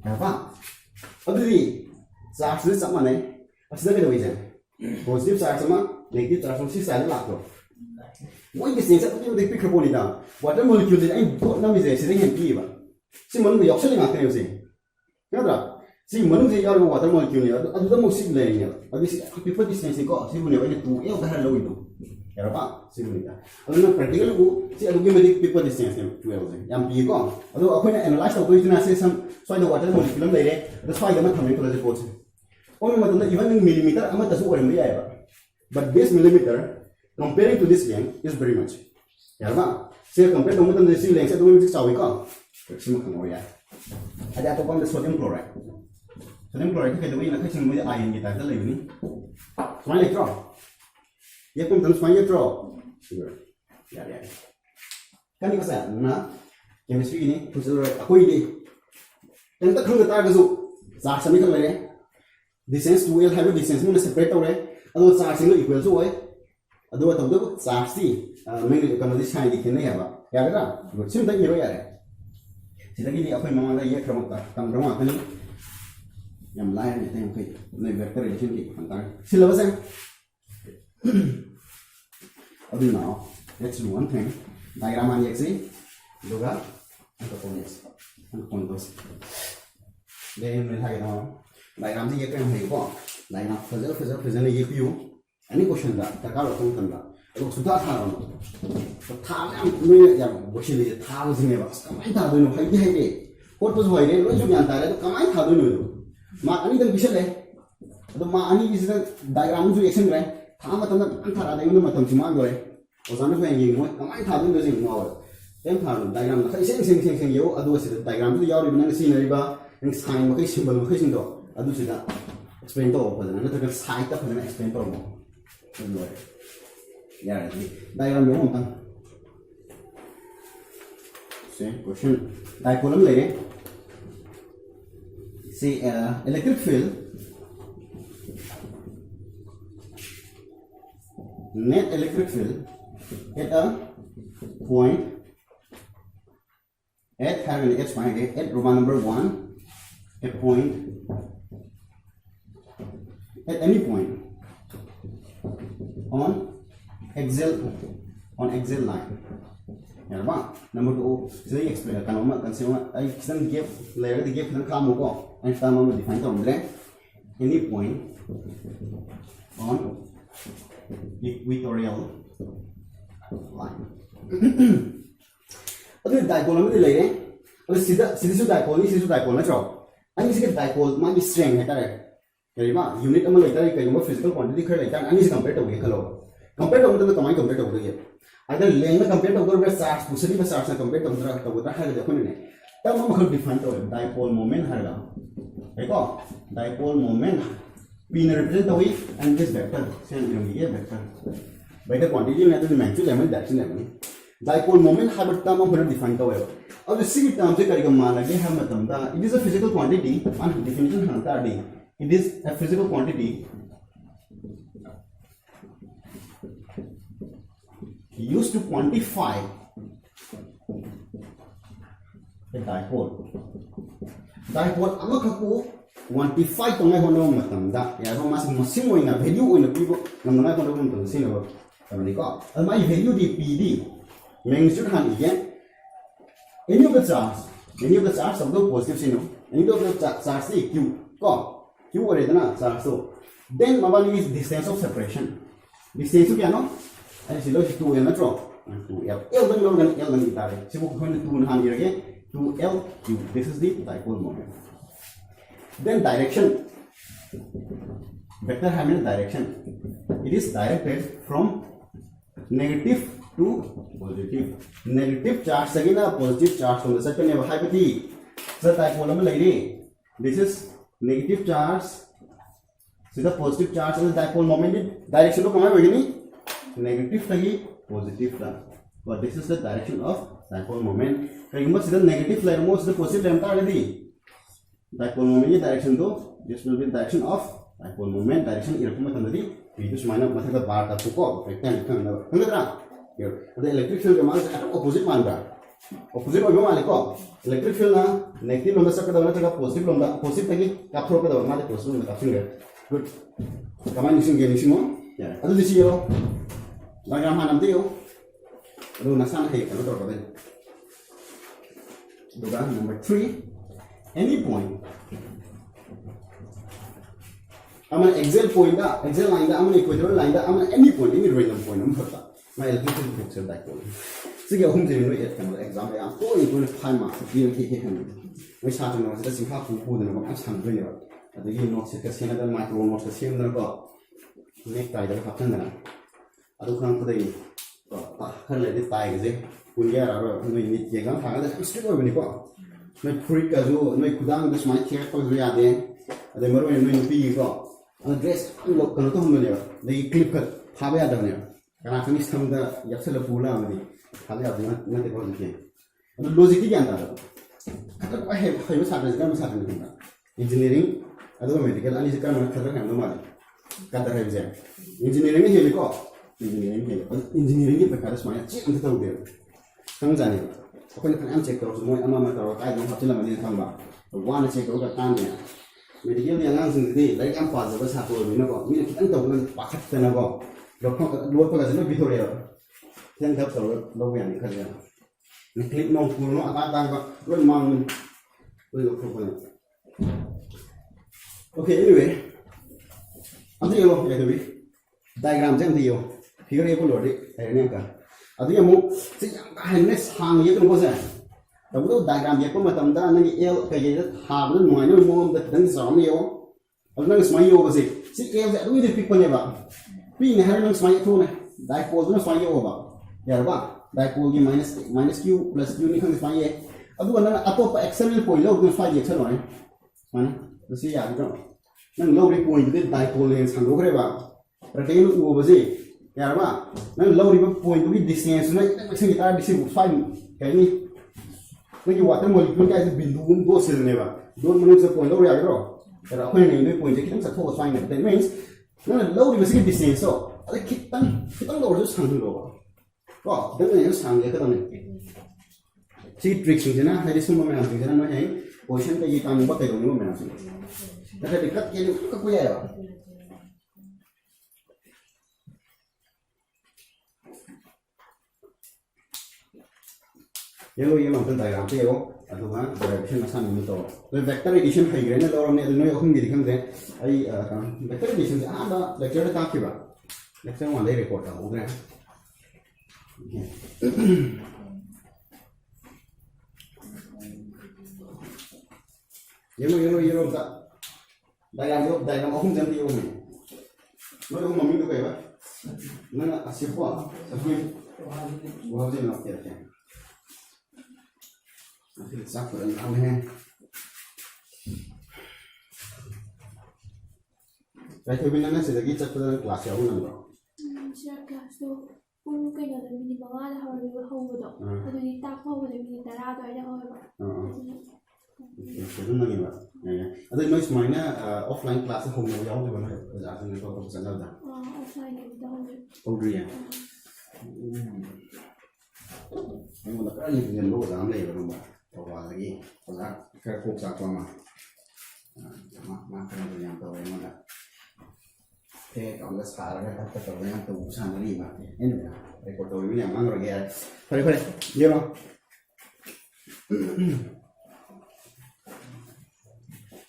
ꯌꯥꯔꯕ ꯑꯗꯨꯗꯤ ꯆꯥꯔꯖꯁꯤ ꯆꯞ ꯃꯥꯟꯅꯩ ꯑꯁꯤꯗ ꯀꯩꯗꯧꯏꯁꯦ ꯄꯣꯖꯤꯇꯤቭ ꯆꯥꯔꯖ ꯑꯃ ꯅꯦꯒꯦꯇꯤቭ ꯆꯥꯔꯖ ꯑꯃ ꯁꯤ ꯁꯥꯏꯗ ꯂꯥꯛꯇ꯭ꯔꯣ ꯃꯣꯏ ꯗꯤꯁꯇꯦꯟꯁ ꯑꯗꯨꯛꯀꯤ ꯃꯇꯤꯛ ꯄꯤꯛꯈ꯭ꯔꯄꯣꯠꯅꯤꯗ ꯋꯥꯇꯔ ꯃꯣꯂꯤꯀ꯭ꯌꯨꯜꯁꯦ ꯑꯩ ꯗꯣꯠ ꯅꯝꯃꯤꯁꯦ ꯁꯤꯗ ꯍꯦꯟꯅ ꯄꯤꯌꯦꯕ ꯁꯤ ꯃꯅꯨꯡꯗ ꯌꯥꯎꯁꯜꯂꯤ ꯉꯥꯛꯇꯅꯦꯕ ꯁꯤ ꯅꯠꯇ꯭ꯔꯥ ꯁꯤ ꯃꯅꯨꯡꯁꯦ ꯌꯥꯎꯔꯤꯕ ꯋꯥꯇꯔ ꯃꯣꯂꯤꯀ꯭ꯌꯨꯜꯅꯦꯕ ꯑꯗꯨꯗ ꯑꯃꯨꯛ ꯁꯤ ꯂꯩꯔꯤꯅꯦꯕ ꯑꯗꯨ ꯁꯤ ꯑꯄꯤꯛꯄ ꯗꯤꯁꯇꯦꯟꯁꯅꯤꯀꯣ ꯁꯤꯕꯨꯅꯦꯕ ꯑꯩꯅ 2L ꯍꯥꯏꯔ ꯂꯧꯔꯤꯗꯣ ꯌꯥꯔꯕ ꯁꯤꯕꯨꯅꯤꯗ ꯑꯗꯨꯅ ꯄ꯭ꯔꯦꯛꯇꯤꯀꯦꯜꯕꯨ ꯁꯤ ꯑꯗꯨꯛꯀꯤ ꯃꯇꯤꯛ ꯄꯤꯛꯄ ꯗꯤꯁꯇꯦꯟꯁꯅꯦꯕ 12ꯁꯦ ꯌꯥꯝ ꯄꯤꯌꯦꯀꯣ ꯑꯗꯣ ꯑꯩꯈꯣꯏꯅ ꯑꯦꯅꯥꯂꯥꯏꯁ ꯇꯧꯗꯣꯏꯁꯤꯅ ꯁꯤ ꯁꯝ ꯁ꯭ꯋꯥꯏꯗ ꯋꯥꯇꯔ ꯃꯣꯂꯤꯀ꯭ꯌꯨꯜ ꯑꯃ ꯂꯩꯔꯦ ꯑꯗꯣ ꯁ꯭ꯋꯥꯏꯗ ꯑꯃ ꯊꯝꯃꯦ ꯈꯜꯂꯁꯤ ꯄꯣꯠꯁꯦ ꯑꯣꯟꯕ ꯃꯇꯝꯗ ꯏꯚꯟ ꯃꯤꯂꯤꯃꯤꯇꯔ ꯑꯃꯠꯇꯁꯨ ꯑꯣꯏꯔꯝꯕ ꯌꯥꯏꯑꯕ but this millimeter comparing to this length is very much yarba se compare tong matam si length se dum mix chawi ko sima khang oya ada to pam sodium chloride ke doi na khai ching mo ion ki ta lai ni small electron ye pum tan small electron sure ya kan ni sa na chemistry ni professor akoi di tan ta khang ta ga zu za sami kan lai distance 2L have distance mo separate tawre ado charge single equal to oi ado tawda charge si me kan di sai di ken ya ba ya ga sim ta iro ya re sidagi di akhoi mama da ye kram ka kam rama kan yam lai ne tem kai ne vector relation ki phanta syllabus hai adu now let's do one thing diagram ani exe doga components de me thai no diagram ji ye kan hai ko diagram further ye piu any question da ta ka ro tong tan da ro su da tha ro tha am me ya bo shi le tha lo jing ne ba kamai tha do no hai di hai de ko to hoi de lo ju yan ta le to kamai tha do no ma ani dam bisha le to ma ani is the diagram ju action re tha ma tam da an tha ra de no ma tam chi ma go re o san no yin mo kamai tha do no jing ma wa em tha no diagram na khai seng yo adu se diagram ju yaw ri na si na ri ba nang sign ma kai symbol ma kai sing do adu se da explain to pa na to ka side ta pa na explain to mo no ya diagram yo mo same question dipole am le say electric field net electric field at a point at having h point at Roman number 1 at point at any point on axial line yarba number 2 so explain kanoma consumer I can give layer the give kan kamu ko and time am define to andre any point on equatorial line adu dipole am le re adu sida su dipole na chro ani se dipole ma gi strength hai tare yarba unit am le tare kai mo physical quantity khar le tan ani se compare to ge khalo compare to मतलब कमाई compare to ge अगर Laing में compare तो कर charge पुसरी में charge से compare तो है देखो ने तब हम खल डिफाइन तो डाइपोल मोमेंट हरगा देखो डाइपोल मोमेंट p ने रिप्रेजेंट हुई एंड दिस वेक्टर सेम ये वेक्टर क्वांटिटी में तो maximum level direction level dipole moment Haber term हम डिफाइन तो है अब इसी टर्म से करेगा मान लगे हम मतलब दा it is a physical quantity on definition हनता दी it is a physical quantity used to quantify a dipole ama khaku quantify to ngai hono matam da ya ro mas masim oina value oina pibo nam ngai hono mun to sin ro tamani ko al mai value di pd magnitude han again any of the charge of the positive sin any of the charge is q ko q ore dana charge so then mabani is distance of separation distance kya no and si lo 2L na tro 2L L dan lo gan L dan itare si bu khone 2 na han irage 2L q this is the dipole moment then direction vector having direction it is directed from negative to positive negative charge sagina positive charge on the second level hypotheti the dipole am lai re this is negative charge so the positive charge on the dipole moment direction to kamai bagini negative tagi positive ta but this is the direction of dipole moment kai mas the negative layer most the positive layer ta gadi dipole moment ye direction to this will be the direction of dipole moment direction irakuma tandadi v to minus mathaga bar ta ko vector kan ngadra here the electric field ke mas opposite man ba opposite obo male ko electric field na negative lomda sakada na ta positive lomda positive tagi kapro ka da ma de positive lomda kapro good kaman nising mo ya adu disi yo diagram hanam ti yo adu nasan he kan to ba duga number 3 any point aman exile point da exile line da aman equatorial line da aman any point any random point am phata my electrical picture dipole sige hum je no et kan exam ya ko ni ko time ma bi ke ke kan we sa to no sa sim ha pu pu de no ma sang de yo adagi no se ka sena da micro no se sim da ko next tai da ha kan da adu kan ko dai ko ta kan le di tai ge kun ya ra ro no ni je gam ha da straight over ni ko no freak ka jo no kudang da smart check ko ya de ade maro no ni pi ko dress lo kan to hum ne dai clip ka ha ba ya da ne kana kan istam da yaksala pula ma di ha ya da na te ko ji adu logic ki gan da ka ko he he sa da ga sa da ni engineering adu medical ani kan na khadra kan no ma ka da he je engineering he ko engineering ki prakar smaya chi ant ta ude sang jane ko ni kan am check karo mo ama ma karo kai no hapila ma ni thang ba wa na check karo ka tan ne medical ni angang sing di lai am pa ba sa ko ni na ko mi ki an to na pa khat ta na ko lo ko lo ko ga no bi thore yang thap so lo yang ni kha ya ni clip no pu no ata ta ko lo mang lo ko ko okay anyway ante yo ya to bi diagram jam di yo figure ye ko lo de ai ne ka adu ya mu se yang ka han ne sang ye ko sa da bu diagram ye ko ma tam da na ni el ka ye da ha bu no no mo da dan sa me yo adu na smai yo ba se si el da du de pik pa ne ba pi ne ha na smai to ne dipole na smai yo ba ya ba dipole ki minus q plus q ni khang smai ye adu na ato pa external point lo ko smai ye cha no ne man da si ya ko nang lo ri point de dipole ne sang ro kre ba rectangle u ba se ya ba nang lo ri point bi distance na section ki ta distance 5 kai ni nang ki water molecule ka bindu go sel ne ba don manu se point lo ya ro ra ko ni ni point ki tam sa tho 5 ne that means nang lo ri ba se distance so ada kitang lo ro sang lo ba ko dan ne sang ye ka ta ne si trick sing na hai sum ma na sing na no hai position ka yi ta mu ba kai ro ni ma na sing da ka dikat ke ni ka ko ya ba yellow yellow kan diagram pe yo adu ha direction asan ni to the vector addition hai gre na lo ne no yo hum di kham de ai vector addition se aba lecture ta ki ba lecture one day report ta ho gre yellow ta diagram hum jam di yo me no yo mami do kai ba na asifwa safi wa de na ke nantisak dan aneh. Saya tu bina nasi lagi cak pada kelas yang mana bro? Saya kelas tu pun kena ada mini bawah dah hari dua hari tu. Ada di tak hari ada mini darah tu ada hari bro. Itu nanti bro. Ada noise mana offline kelas home yang jauh tu mana? Ada ni tu tu sana dah. Offline yang jauh. Oh dia. Yang mana kan yang yang lo dalam lagi bro. Bawa lagi, kalau kerkuk satu mah, makan tu yang tahu yang mana. Kalau sekarang kan tahu yang tahu sana ni mah. Ini dah, rekod tahu ini yang mana lagi ya? Kali, dia mah.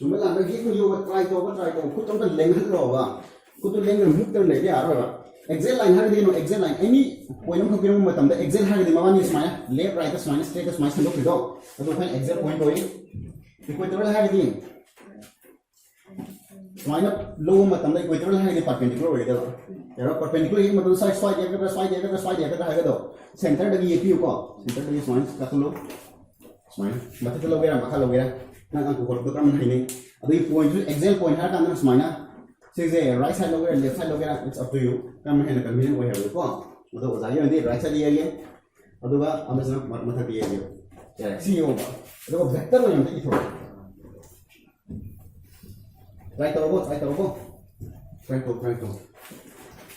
Cuma lah lagi tu juga try tu, aku cuma lengan tu apa, aku tu lengan muka tu lagi apa apa. Excel line hari ni no excel line ini point हम कभी हम बताते हैं excel hari ni मावा नहीं smile left right smile straight smile से लोग किधर तो फिर excel point होई equatorial hari ni स्माइल लोग बताते हैं equatorial hari ni perpendicular होई तो यार perpendicular ये मतलब side side एक है तो center लगी ये क्यों को center लगी स्माइल का तो लोग स्माइल मतलब तो लोग यार बाहर लोग यार ना kan को तो काम नहीं अब ये point excel point hari kan smile say right side logo left side logo it's up to you kam hen kan min way have ko do za yo ndi right side ye अदुगा अमसना मथक ये यार सी ओबा अदुगा vector लो यम इथो try करो try तो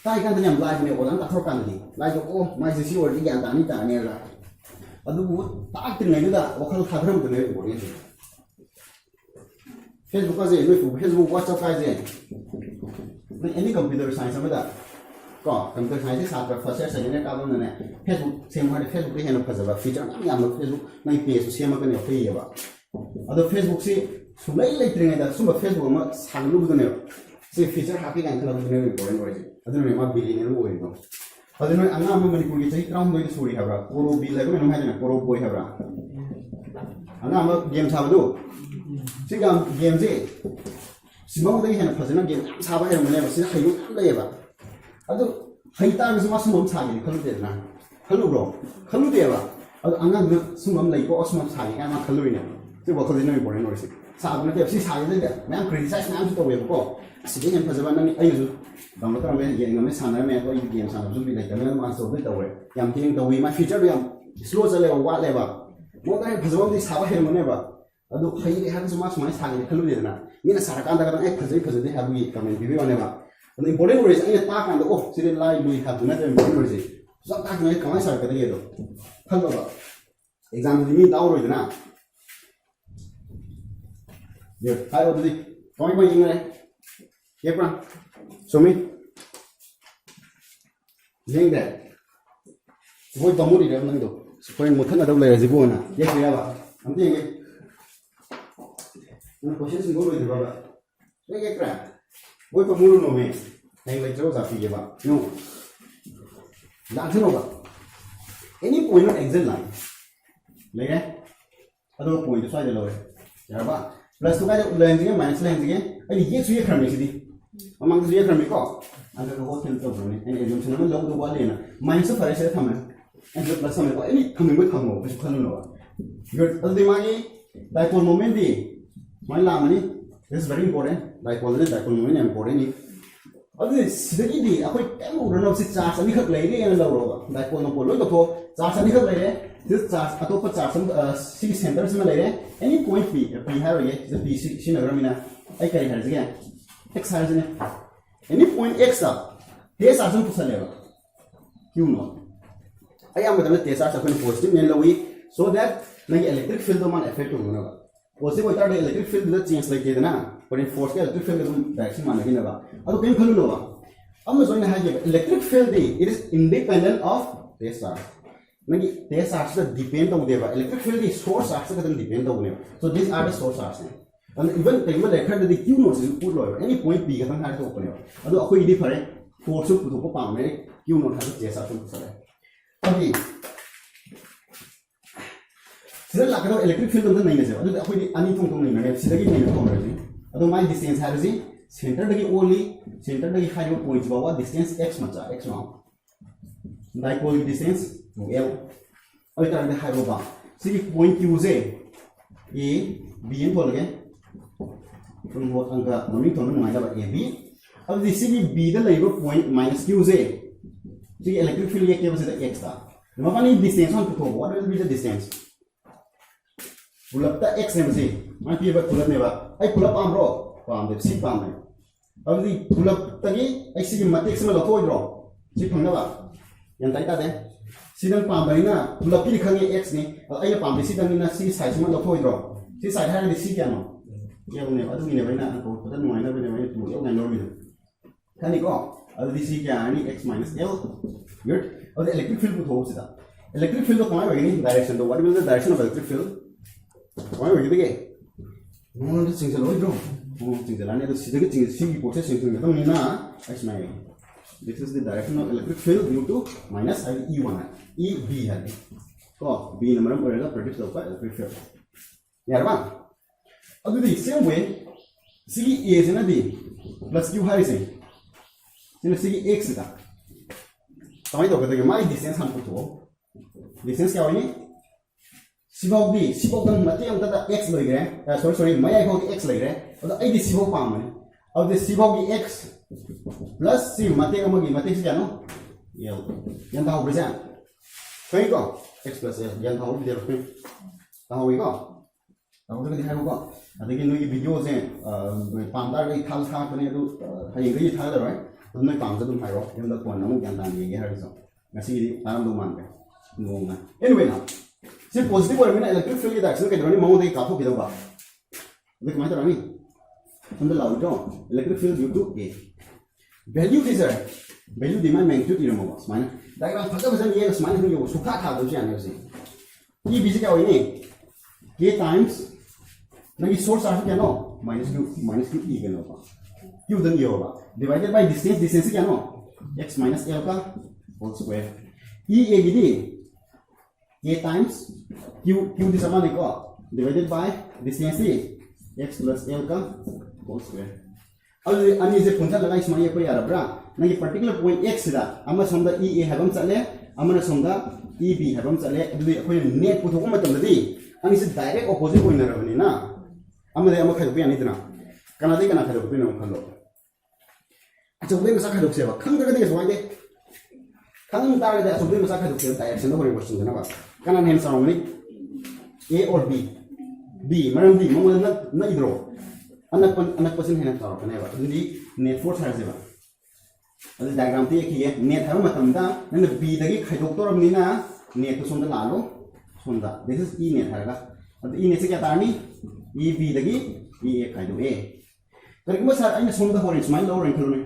ताई kan tanyam live ne olang ka thor kan ni live ko mai si or di yan ta ni ta ne la adu ta tin ne da wakal thagram de ne ko ne Facebook ka je no Facebook WhatsApp ka je any computer science ma da ko computer science sa tra first year second year ka don ne Facebook sem ha Facebook ri hen phajaba feature yam no Facebook nai page sem ka ne fe ba adu Facebook si sumai lai tring da suma Facebook ma sanglu bu ne si feature happy kan kala bu ne important oi adunu ma billionaire oi no adunu anga ma manipur gi chai traum doi suri habra koro bill la ko no ha jana koro boy habra anga ma game sa bu si game je simong dai hen phajana game sa ba he mo ne ba si hayu am dai ba adu haita bi ma sumom sa gi khalu de na khalu bro khalu de ba adu anga ma sumom lai ko osmom sa gi ma khalu ne si ba khalu no important oi si sa bu ne si sa gi de ma criticize na am to we ko si gen phajaba na ni ai ju dang ta me yen ngam sana me ko i game sana ju bi lai ka ma so bi ta we yam ting ta we ma feature yam slow chale wa le ba mo ta phajaba di sa ba he mo ne ba adu khai ri ha su ma su ma sa gi khalu de na ni na sara kan da ka ai phajai de ha bi comment bi wa ne ba adu important words ai ta kan da oh si de lai lui ha du na de important words so ta kan ai ka ma sa ka de ye do khal ba exam ni da ro de na ye hai o di koi koi ing ne ye pra so mi leng de voi to mu ri de nang do point mo thana da le ji bo na ye ya ba am ti ye na question sin go ro de ba ba ye kra voi to mu no me nang le jo sa fi ye ba no la thano ba any point on exit line le ge ado point so ya lo ya ba plus to ka lens ge minus lens ge ai ye su ye khar me si di amang su ye khar me ko and the whole thing to ne and assumption na lo do ba le na minus fare se thama and plus me ko any thame me thamo be khanu no good adi ma ni dipole moment di mai la mani this is very important dipole moment important ni adi sidagi di akoi kemu run of charge ani khak lai re na lo ro dipole no polo to charge ani khak lai re this charge atopa charge si center se ma lai re any point p ha re the p si na gramina ai kai har jiga x har jine any point x ta this are some pusale ba q no ai am da te charge ko positive ne lo wi so that nai electric field man effect ho na ba positive ta electric field da change like ke na but in force ke electric field direction man na ba ado ken khalu no ba am so ina ha je electric field it is independent of this charge nagi te charge da depend on deba electric field is source charge ka depend on ne so these are the source charge and even tagma lekha da q no is put lo any point p ka thang ha to ne ado akoi di phare force pu to pa me q no ha je sa to sare abi sida la ka electric field da nai ne je ado akoi di ani thong thong nai ne sida gi nai ne thong re ado my distance ha ji center da gi only center da gi ha jo point ba wa distance x ma cha x no dipole distance L oi tar de ha ro ba si point q je a b in bol ge from what anga mami to no mai da ba a b अब this is b the labor point minus q je so electric field ye ke base da x ta no pani distance on to what will be the distance pull up the x ne base mai pi ba pull up ne ba ai pull up am ro pam de si pam ne अब the pull up ta gi ai si matrix ma lo thoi ro si phang na ba yan tai ta de sidang pambai na lapi khangi x ni ai pambai sidang na si size ma lo thoi ro si size ha ni si kya no ye ne adu ni ne bai na ko ta no na bai ne bai tu yo na no mi khani ko adu di si kya ni x minus l good adu electric field ko tho sida electric field ko kamai bai ni direction to what will the direction of electric field kamai bai ge no ni sing se lo bro no sing se la ne adu sida ge sing si ko se sing se ta ni na x mai this is the direction of electric field due to minus E1 EB है तो B number में पड़ेगा produce होगा electric field यार बात अब तो same way C A से ना D plus Q है इसे सिर्फ C X का तमाही तो कहते हैं माई distance हम कुछ हो distance क्या होगी सिबोक D सिबोक तक मत हम तक X लग रहे sorry मैं आई को X लग रहे और तो आई दी सिबोक पाम है अब दी सिबोक की X plus si mate amagi mate si ano yel yan ta ho present kai ko x plus l yan thau video pe thau wi ko thau de hai ko adagi noi video se pam da ri thal tha ne du hai ri tha da right noi pam dum hai ro yam da kon nam yan dan ye ha ri so ngasi ri tanam do man pe no na anyway now se positive or mina electric field da action ke doni mo de ka tho bi do ba de mai ta ni on the loud electric field due to a value is a value di magnitude di mo smile diagram phaja bhajan ye smile hu yo sukha tha do chi ane se e bc ka hoine k times nagi source are kya no minus q e ke no ba q dan yo ba divided by distance kya no x minus l ka whole square e a gi di k times q di sama ni ko divided by distance x plus l ka whole square ani se punta lagai smai ko yara bra nagi particular point x da ama somda e a habam chale amana somda e b habam chale du akoi net pu thok ma tam di ani se direct opposite point na rabani na ama de ama khai bi ani dina kana de kana khai bi na khalo acha ube ma sa khai se ba khang da de so ai de khang da de so ube ma sa khai se direction da hori question na ba kana nem sa ni a or b maram b mo na idro anak person hena tar kana ba di net force har ba adu diagram te ki net har matam da na b dagi khaidok to ram ni na net to sonda lalo sonda this is e net har ga adu e net se kya tarni e b dagi e a khaido a kari ma sar aina sonda hori smile lo ren khalo ne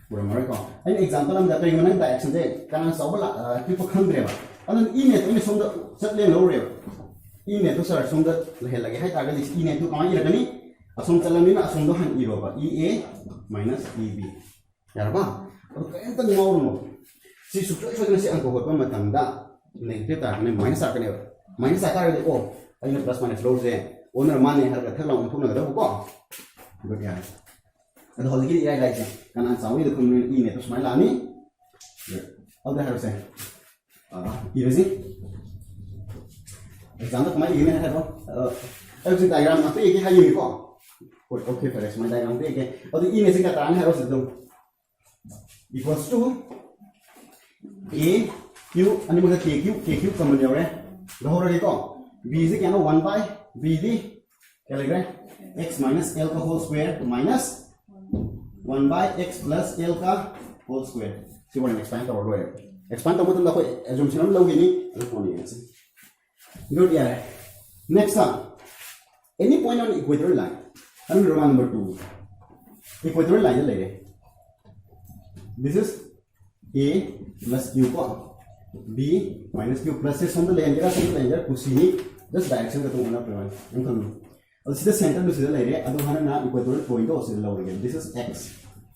pura mare ko aina example am da to ingana da action de kana so bala ki po khang re ba adu e net aina sonda chat le lo re e net to sar sonda le lage hai ta ga e net to kamai ra gani asum chalamina asum do han iro ba ea minus eb yarba or kain tan ngau no si sukra so si angko hot ma tam da negative ta ne minus ka ne minus ka re o ai plus minus lo se owner man ne har ka thla on thuna da ko good ya and hol gi ya guys kan an sawi de kun e ne to smile ani au da har se easy example kamai ini ha do everything diagram ma pe ki ha yi ko okay for my diagram पे के और ये में से क्या तान है रोज दो equals to a q अनि मुझे k q कॉमन ले रहे हो रही तो b से क्या ना 1 by b दी क्या लग रहा है x minus l का whole square minus 1 by x plus l का whole square सी बोले एक्सपांड कर रहा है एक्सपांड तो मतलब कोई assumption हम लोगे नहीं अगर कौन है ऐसे good यार next one any point on equatorial line and Roman number 2 equatorial line le this is a plus q ko b minus q plus से समझ ले अंदर कुछ नहीं just direction का तो होना प्रमाण हम कर लो और सीधा सेंटर में सीधा ले रहे अदो हमारा ना equatorial point हो सीधा लो रहे this is x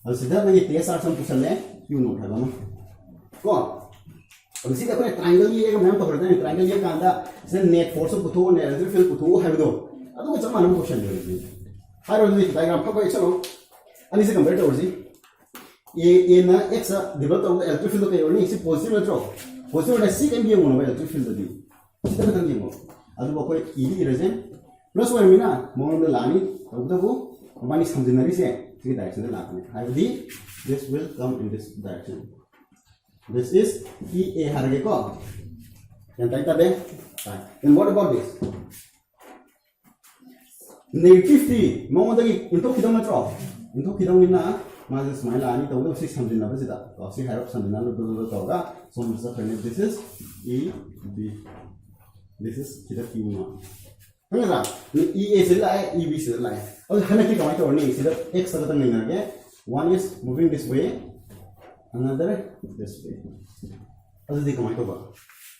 और सीधा मैं ये तेज आर सम कुछ ले q नोट है ना को और सीधा कोई ट्रायंगल ये एक नाम तो करते हैं ट्रायंगल ये कांदा सीधा नेट फोर्स को पुथो ने इलेक्ट्रिक फील्ड पुथो है दो अदो कुछ मालूम क्वेश्चन ले रही है I don't need diagram for quite so. And is a comparator or see in x developed of the electric field okay only is positive draw. Positive as C can be one of electric field of you. Still can be more. Other quite easy reason. Plus one mina, more on the lani of the book. One is something that is a three direction. I will this will come in this direction. This is E a hargeko. And type that. Then what about this? Negative 3 mo da gi into kidong na tro into kidong ni na ma just smile ani to do 600 na basida to si harap san na do to ga so mr friend this is e b this is kida q na hanga e a se la e b se la और hana ki kamai to ni sida x ta tang na ge one is moving this way another this way और di kamai to ba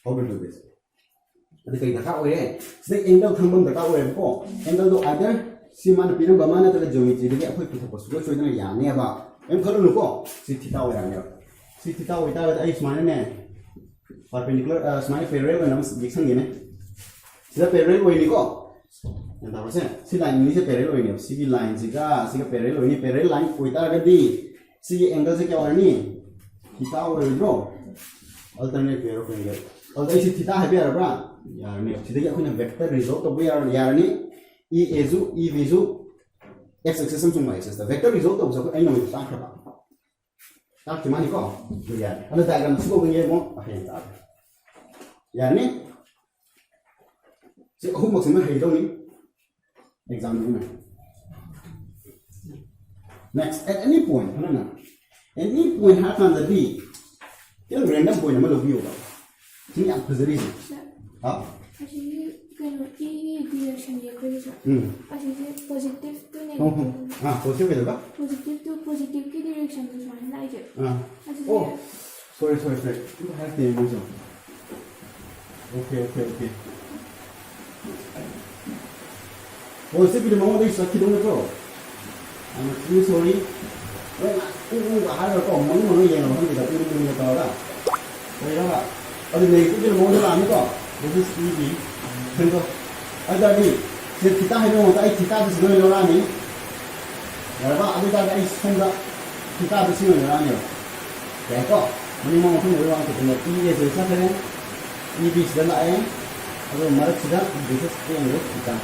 how to do this अभी कहीं देखा हुए हैं इसलिए angle थंबम देखा हुए हैं को एंगल तो अगर सीमान पिरम बमाना तो ज्योमेट्री देखिए कोई कुछ पॉसिबल चोइस नहीं याने अब एम करो नुको सीथिता हुए याने सीथिता हुए ताकि आई स्माइल ने परपेंडिकुलर स्माइल पैरेलल में हम दिखेंगे ने सीधा पैरेलल हुए निको ये तो वैसे सी लाइन में से पैरेलल हुए नहीं सी लाइन से का सी का पैरेलल हुए नहीं पैरेलल लाइन कोई ताकि दी सी एंगल से क्या हो रहा नहीं थीटा हो रहा है bro alternate pair of angle और ऐसे थीटा है भी यार यार ने सीधे क्या कोई वेक्टर रिजल्ट तो यार ने e ezu e vizu x axis हम चुन एक्सेस वेक्टर रिजल्ट तो उसको ऐन में ताक रहा ताक किमानी को यार अन डायग्राम से को ये मो अहें ताक यार ने ꯁꯤ ꯑꯍꯨꯝꯃꯛꯁꯤꯃ ꯍꯩꯗꯧꯅꯤ ꯑꯦꯛꯖꯥꯝꯗꯨꯅ next at any point ꯍꯅ any point ꯍꯥꯏꯔꯀꯥꯟꯗꯗꯤ ꯀꯩꯅꯣ ꯔꯦꯟꯗꯝ ꯄꯣꯏꯟ ꯑꯃ ꯂꯧꯕꯤꯌꯣꯕ ꯁꯤ ꯌꯥꯝ ꯐꯖꯔꯤꯁꯦ ꯍꯥ ꯑꯁꯤꯒꯤ ꯀꯩꯅꯣ ꯏꯒꯤ ꯗꯤꯔꯦꯛꯁꯟ ꯌꯦꯛꯄꯒꯤꯁꯦ ꯑꯁꯤꯁꯦ ꯄꯣꯖꯤꯇꯤꯚ ꯇꯨ ꯅꯦꯒꯦꯇꯤꯚ ꯄꯣꯖꯤꯇꯤꯚ ꯀꯩꯗꯧꯕ ꯄꯣꯖꯤꯇꯤꯚ ꯇꯨ ꯄꯣꯖꯤꯇꯤꯚꯀꯤ ꯗꯤꯔꯦꯛꯁꯟꯗ ꯁꯨꯃꯥꯏꯅ ꯂꯥꯛꯏꯁꯦ ꯑꯁꯤꯁꯦ ꯑꯣ sorry ꯍꯥꯏꯔꯛꯇꯦ ꯃꯣꯏꯁꯨ okay ꯄꯣꯖꯤꯇꯤꯚꯀꯤꯗꯤ ꯃꯉꯣꯟꯗꯒꯤ ꯆꯠꯈꯤꯗꯧ ꯅꯠꯇ꯭ꯔꯣ I'm really sorry ꯎꯒ ꯍꯥꯏꯔꯒꯀꯣ ꯃꯅꯨꯡ ꯌꯦꯡꯉꯕ ꯈꯪꯗꯦꯗ ꯎꯒ ꯇꯧꯔꯒ ꯂꯩꯔꯒ ꯑꯗꯨ ꯅꯦꯒꯦꯇꯤꯚꯀꯤꯅ ꯃꯉꯣꯟꯗ ꯂꯥꯛꯑꯅꯤꯀꯣ this is EB ꯈꯪꯗꯣ ꯑꯗꯨꯇꯥꯔꯗꯤ ꯁꯤ ꯊꯤꯇꯥ ꯍꯥꯏꯕ ꯃꯇꯝꯗ ꯑꯩ ꯊꯤꯇꯥꯗ ꯁꯤ ꯂꯣꯏ ꯂꯧꯔꯛꯑꯅꯤ ꯌꯥꯔꯕ ꯑꯗꯨ ꯇꯥꯔꯗꯤ ꯑꯩ ꯁꯣꯝꯗ ꯊꯤꯇꯥꯗ ꯁꯤ ꯑꯣꯏꯅ ꯂꯧꯔꯛꯑꯅꯦꯕ ꯌꯥꯏꯀꯣ ꯃꯅꯤꯡ ꯃꯐꯝ ꯑꯣꯏꯕ ꯋꯥꯡꯈꯠꯇꯅ EAꯁꯤ ꯆꯠꯈ꯭ꯔꯦ EB ꯁꯤꯗ ꯂꯥꯛꯑꯦ ꯑꯗꯨꯒ ꯃꯔꯛꯁꯤꯗ this is A ꯊꯤꯇꯥ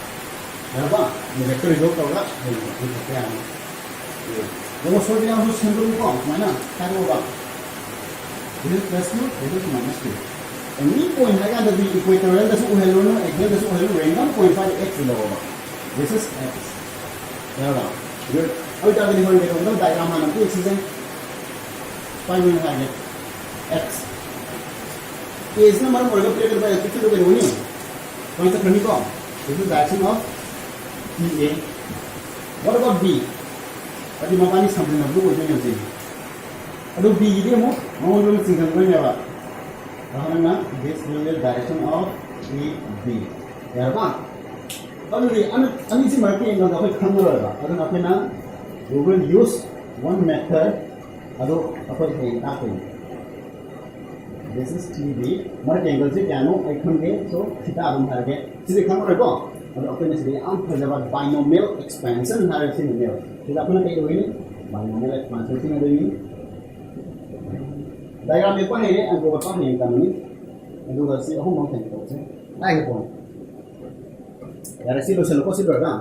ꯌꯥꯔꯕ ꯚꯦꯛꯇꯔ ꯔꯤꯖꯣꯜꯚ ꯇꯧꯔꯒ ꯍꯩꯕ ꯌꯥꯅꯤ 이거 소리랑 또 생각해보고 그만아 따라오봐 this is plus 2 this is minus 2 any point 하여간도 equatorial에서 우헬로는 엑셀에서 우헬로 random point 5 x 넣어봐 this is x 여러분 이걸 어디다 그리고 이렇게 온다 다이아그램 하는 게 x는 5는 하게 x is는 말은 뭐라고 표현을 해야 될지 모르겠는데 오니 거기서 그러니까 this is the action of EA what about B अभी मपानी समझना book होते हैं उसे अभी B इधर मो माउंट में सिंगल में क्या बात रहने ना this will the direction of B यार बात अभी अभी इसी मर्के इंगल का कोई खंड रहेगा अगर आपने ना we will use one method अदो अपन कहीं ना कहीं this is TB मर्के इंगल से क्या नो एक खंड के so थीटा अपन था के सीधे खंड रहेगा अदो अपन ने सीधे आम फैलावा binomial expansion हमारे से नहीं है फिर अपना कहीं हुई नहीं binomial expansion से नहीं हुई diagram में पढ़े हैं अंकों का पढ़ने का नहीं अंकों का सी हम मौके नहीं करते हैं आगे पढ़ो यार सी लो चलो को सी लो ना